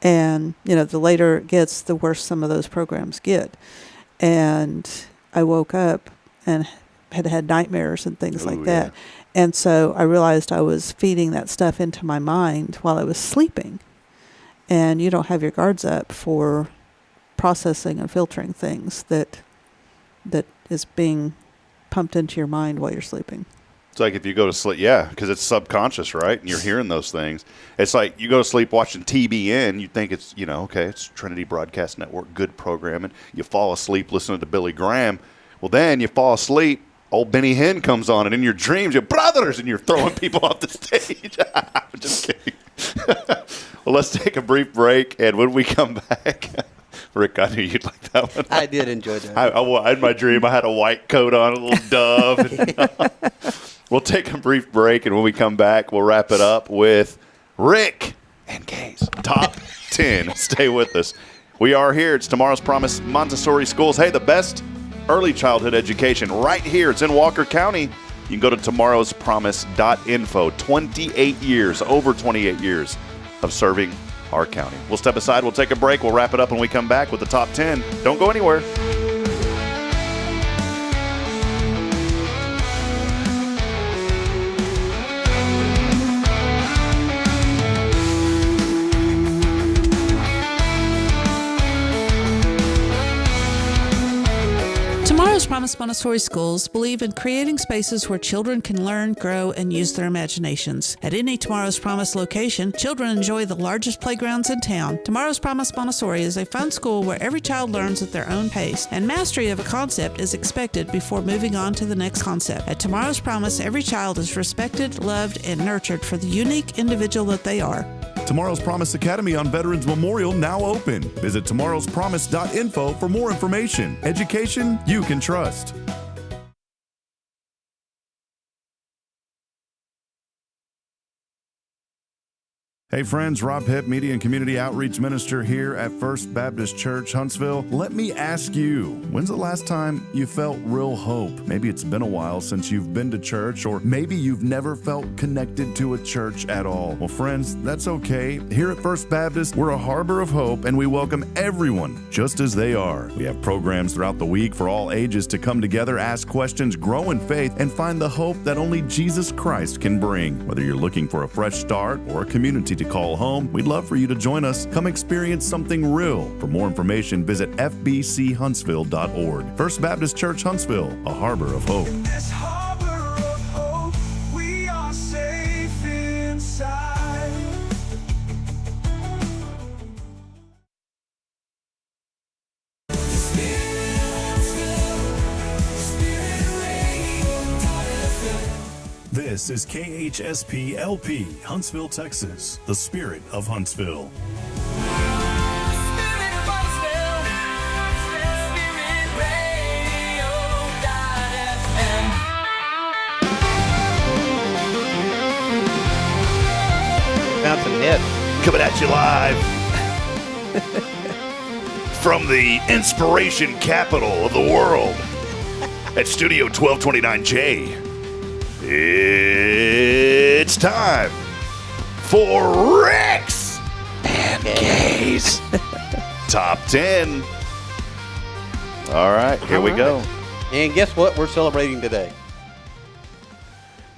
And, you know, the later it gets, the worse some of those programs get. And I woke up and had nightmares and things like that. And so I realized I was feeding that stuff into my mind while I was sleeping. And you don't have your guards up for processing and filtering things that is being pumped into your mind while you're sleeping. It's like if you go to sleep, because it's subconscious, right? And you're hearing those things. It's like you go to sleep watching TBN, you think it's, you know, okay, it's Trinity Broadcast Network, good programming. You fall asleep listening to Billy Graham. Well, then you fall asleep, old Benny Hinn comes on, and in your dreams, you're brothers, and you're throwing people off the stage. I'm just kidding. Well, let's take a brief break, and when we come back, Rick, I knew you'd like that one. I did enjoy that. I in my dream, I had a white coat on, a little dove. We'll take a brief break, and when we come back, we'll wrap it up with Rick and KAYE'S Top 10. Stay with us. We are here. It's Tomorrow's Promise Montessori Schools. Hey, the best early childhood education right here. It's in Walker County. You can go to tomorrowspromise.info. 28 years, over 28 years of serving our county. We'll step aside. We'll take a break. We'll wrap it up when we come back with the top 10. Don't go anywhere. Tomorrow's Promise Montessori schools believe in creating spaces where children can learn, grow, and use their imaginations. At any Tomorrow's Promise location, children enjoy the largest playgrounds in town. Tomorrow's Promise Montessori is a fun school where every child learns at their own pace, and mastery of a concept is expected before moving on to the next concept. At Tomorrow's Promise, every child is respected, loved, and nurtured for the unique individual that they are. Tomorrow's Promise Academy on Veterans Memorial now open. Visit tomorrowspromise.info for more information. Education you can trust. Hey friends, Rob Hipp, Media and Community Outreach Minister here at First Baptist Church, Huntsville. Let me ask you, when's the last time you felt real hope? Maybe it's been a while since you've been to church, or maybe you've never felt connected to a church at all. Well friends, that's okay. Here at First Baptist, we're a harbor of hope and we welcome everyone just as they are. We have programs throughout the week for all ages to come together, ask questions, grow in faith, and find the hope that only Jesus Christ can bring. Whether you're looking for a fresh start or a community to call home, we'd love for you to join us. Come experience something real. For more information, visit fbchuntsville.org. First Baptist Church Huntsville, a harbor of hope. This harbor of hope, we are safe inside. This is KHSP LP, Huntsville, Texas, the spirit of Huntsville. Found some hits. Coming at you live from the inspiration capital of the world at Studio 1229J. It's time for Rex and Kay's Top 10. All right, here we go. And guess what we're celebrating today?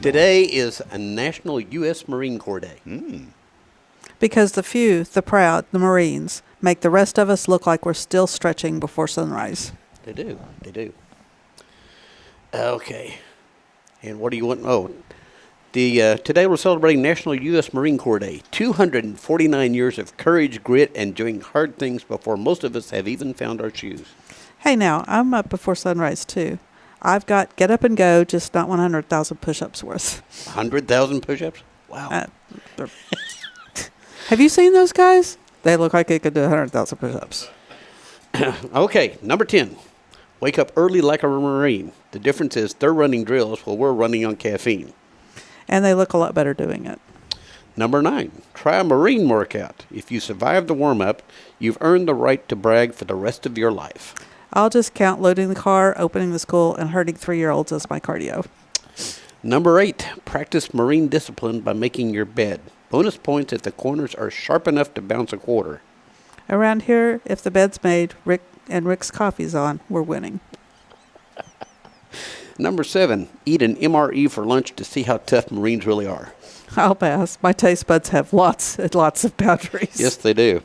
Today is a National U.S. Marine Corps Day. Because the few, the proud, the Marines, make the rest of us look like we're still stretching before sunrise. They do. They do. Okay. And what do you want? Oh, today we're celebrating National U.S. Marine Corps Day. 249 years of courage, grit, and doing hard things before most of us have even found our shoes. Hey now, I'm up before sunrise too. I've got get up and go, just not 100,000 push-ups worth. 100,000 push-ups? Wow. Have you seen those guys? They look like they could do 100,000 push-ups. Okay, number 10. Wake up early like a Marine. The difference is they're running drills while we're running on caffeine. And they look a lot better doing it. Number 9. Try a Marine workout. If you survive the warm-up, you've earned the right to brag for the rest of your life. I'll just count loading the car, opening the school, and hurting 3-year-olds as my cardio. Number 8. Practice Marine discipline by making your bed. Bonus points if the corners are sharp enough to bounce a quarter. Around here, if the bed's made, Rick's coffee's on, we're winning. Number 7, eat an MRE for lunch to see how tough Marines really are. I'll pass. My taste buds have lots of boundaries. Yes, they do.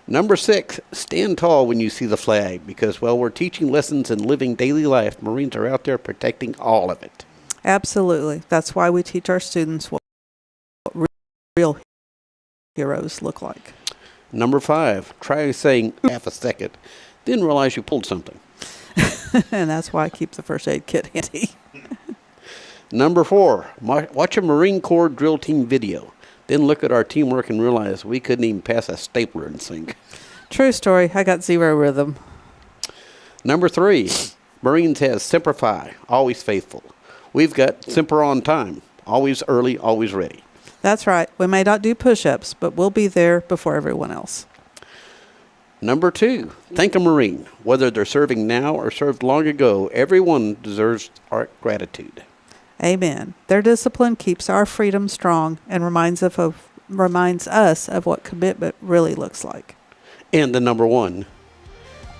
Number 6, stand tall when you see the flag because while we're teaching lessons and living daily life, Marines are out there protecting all of it. Absolutely. That's why we teach our students what real heroes look like. Number 5, try saying half a second, then realize you pulled something. And that's why I keep the first aid kit handy. Number 4, watch a Marine Corps drill team video. Then look at our teamwork and realize we couldn't even pass a stapler in sync. True story. I got zero rhythm. Number 3, Marines has Semper Fi, always faithful. We've got Semper on time, always early, always ready. That's right. We may not do push-ups, but we'll be there before everyone else. Number 2, thank a Marine. Whether they're serving now or served long ago, everyone deserves our gratitude. Amen. Their discipline keeps our freedom strong and reminds us of what commitment really looks like. And the number 1,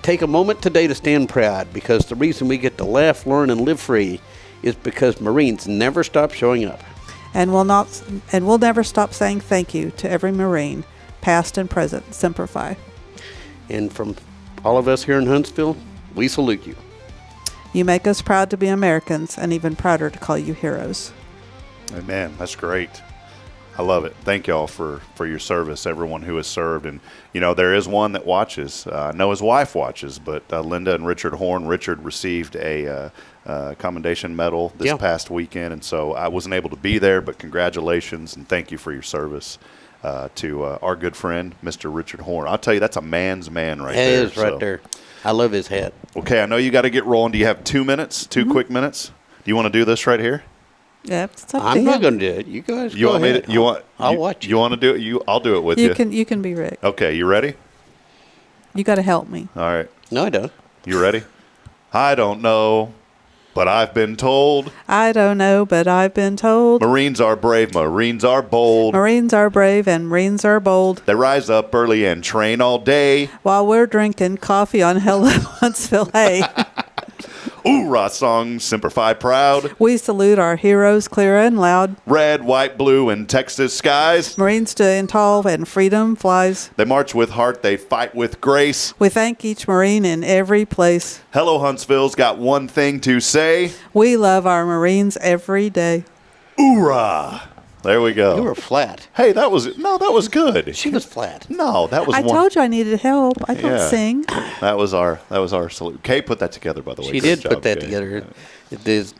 take a moment today to stand proud, because the reason we get to laugh, learn, and live free is because Marines never stop showing up. And we'll never stop saying thank you to every Marine, past and present. Semper Fi. And from all of us here in Huntsville, we salute you. You make us proud to be Americans, and even prouder to call you heroes. Amen. That's great. I love it. Thank y'all for your service, everyone who has served. And, there is one that watches. I know his wife watches, but Linda and Richard Horn. Richard received a commendation medal this past weekend, and so I wasn't able to be there, but congratulations and thank you for your service to our good friend, Mr. Richard Horn. I'll tell you, that's a man's man right there. It is right there. I love his hat. Okay, I know you got to get rolling. Do you have 2 minutes, 2 quick minutes? Do you want to do this right here? Yeah, it's up to I'm not him. going to do it. You guys You go want ahead. me to? I'll watch You want to do it? I'll do it with you. You can be Rick. Okay, you ready? You got to help me. All right. No, I don't. You ready? I don't know, but I've been told. I don't know, but I've been told. Marines are brave. Marines are bold. Marines are brave and Marines are bold. They rise up early and train all day. While we're drinking coffee on Hello Huntsville Hay. Hoorah song, Semper Fi proud. We salute our heroes clear and loud. Red, white, blue, and Texas skies. Marines stand tall and freedom flies. They march with heart, they fight with grace. We thank each Marine in every place. Hello Huntsville's got one thing to say. We love our Marines every day. Hoorah! There we go. You were flat. Hey, that was good. She was flat. No, that was I told you I needed help. I don't Yeah. sing. That was our salute. Kay put that together, by the way. She Great did job, put that Kay. together. It is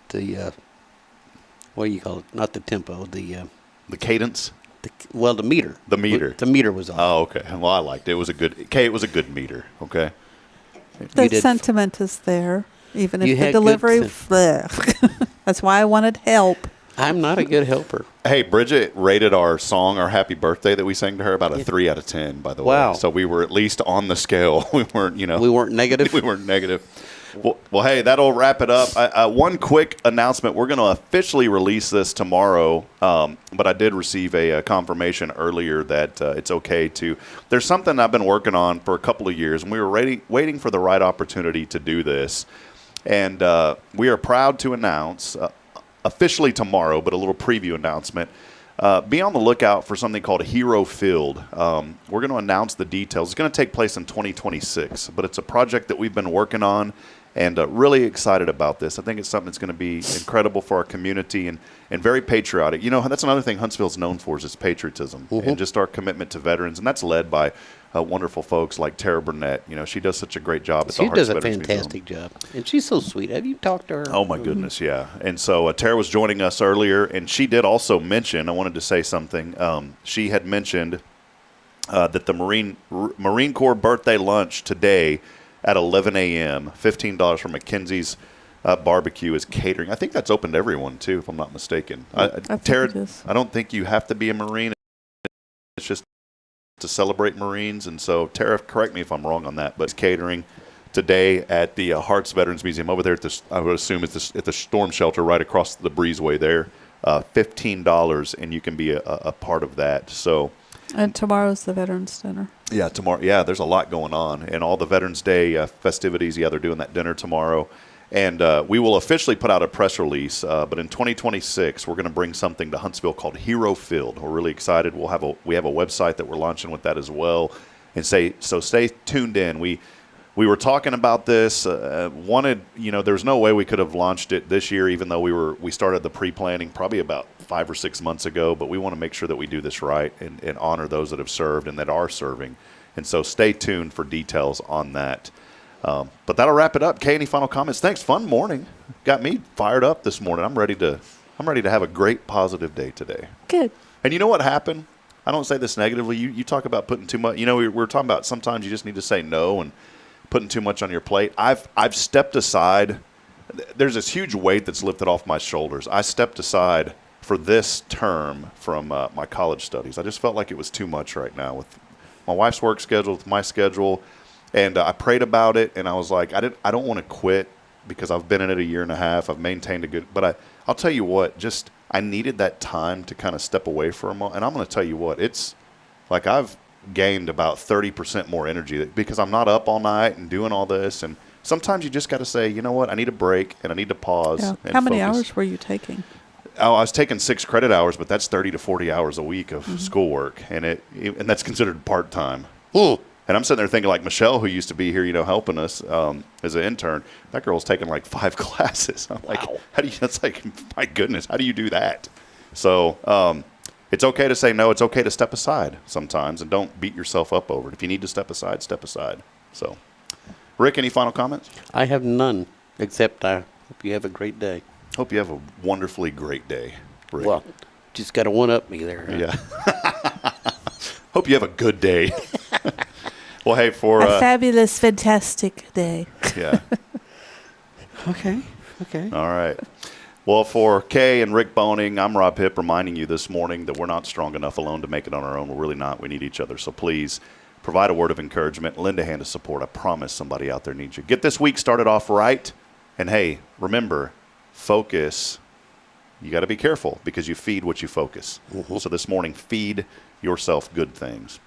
the, what do you call it? Not the tempo, The cadence. the meter. The meter. The meter was on. Oh, okay. Well, I liked it. It was a good. Kay, it was a good meter. Okay. The did- sentiment is there, even You if the had good delivery. Bleh. That's why I wanted help. I'm not a good helper. Hey, Bridget rated our song, our happy birthday that we sang to her, about a 3 out of 10, by the way. Wow. So we were at least on the scale. We weren't, We weren't negative. we weren't negative. Well, hey, that'll wrap it up. One quick announcement. We're going to officially release this tomorrow, but I did receive a confirmation earlier that it's okay to. There's something I've been working on for a couple of years, and we were waiting for the right opportunity to do this. And we are proud to announce officially tomorrow, but a little preview announcement. Be on the lookout for something called Hero Field. We're going to announce the details. It's going to take place in 2026, but it's a project that we've been working on and really excited about this. I think it's something that's going to be incredible for our community and very patriotic. That's another thing Huntsville's known for is its patriotism and just our commitment to veterans, and that's led by wonderful folks like Tara Burnett. She does such a great job at the She Hearts does a Veterans Museum. fantastic job. And she's so sweet. Have you talked to her? Oh, my goodness, yeah. And so Tara was joining us earlier, and she did also mention, I wanted to say something. She had mentioned that the Marine Corps birthday lunch today at 11 a.m., $15 from Mackenzie's Barbecue is catering. I think that's open to everyone, too, if I'm not mistaken. I think Tara, it is. I don't think you have to be a Marine. It's just to celebrate Marines. And so, Tara, correct me if I'm wrong on that, but it's catering today at the Hearts Veterans Museum over there at the, I would assume it's at the storm shelter right across the breezeway there. $15, and you can be a part of that. So, And tomorrow's the Veterans Dinner. yeah, tomorrow. Yeah, there's a lot going on, and all the Veterans Day festivities. Yeah, they're doing that dinner tomorrow, and we will officially put out a press release. But in 2026, we're going to bring something to Huntsville called Hero Field. We're really excited. We have a website that we're launching with that as well, and so stay tuned in. We were talking about this. There's no way we could have launched it this year, even though we started the pre-planning probably about 5 or 6 months ago. But we want to make sure that we do this right and honor those that have served and that are serving. And so stay tuned for details on that. But that'll wrap it up. Kay, any final comments? Thanks. Fun morning. Got me fired up this morning. I'm ready to have a great positive day today. Good. And you know what happened? I don't say this negatively. You talk about putting too much. We were talking about sometimes you just need to say no and putting too much on your plate. I've stepped aside. There's this huge weight that's lifted off my shoulders. I stepped aside for this term from my college studies. I just felt like it was too much right now with my wife's work schedule with my schedule. And I prayed about it, and I was like, I don't want to quit because I've been in it a year and a half. I've maintained a good, but I'll tell you what, just I needed that time to kind of step away for a moment. And I'm going to tell you what, it's like I've gained about 30% more energy because I'm not up all night and doing all this. And sometimes you just got to say, you know what, I need a break and I need to pause. Yeah. And How many focus. hours were you taking? Oh, I was taking 6 credit hours, but that's 30 to 40 hours a week of schoolwork, and that's considered part-time. And I'm sitting there thinking, like Michelle, who used to be here, helping us as an intern, that girl's taking like 5 classes. I'm like, how do you? That's like, my goodness, how do you do that? So it's okay to say no. It's okay to step aside sometimes, and don't beat yourself up over it. If you need to step aside, step aside. So, Rick, any final comments? I have none, except I hope you have a great day. Hope you have a wonderfully great day, Rick. Well, just got to one-up me there. Yeah. Hope you have a good day. Well, hey, for a fabulous, fantastic day. yeah. Okay. All right. Well, for Kay and Rick Boehning, I'm Rob Hipp reminding you this morning that we're not strong enough alone to make it on our own. We're really not. We need each other. So please provide a word of encouragement. Lend a hand of support. I promise somebody out there needs you. Get this week started off right. And, hey, remember, focus. You got to be careful because you feed what you focus. So this morning, feed yourself good things.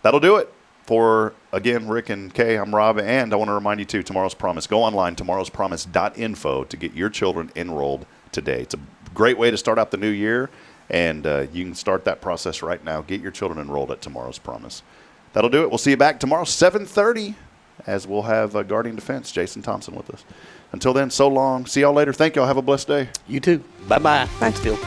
That'll do it. For, again, Rick and Kay, I'm Rob, and I want to remind you, too, Tomorrow's Promise. Go online, tomorrowspromise.info, to get your children enrolled today. It's a great way to start out the new year, and you can start that process right now. Get your children enrolled at Tomorrow's Promise. That'll do it. We'll see you back tomorrow, 7:30, as we'll have Guardian Defense, Jason Thompson, with us. Until then, so long. See y'all later. Thank y'all. Have a blessed day. You too. Bye-bye. Bye. Huntsville.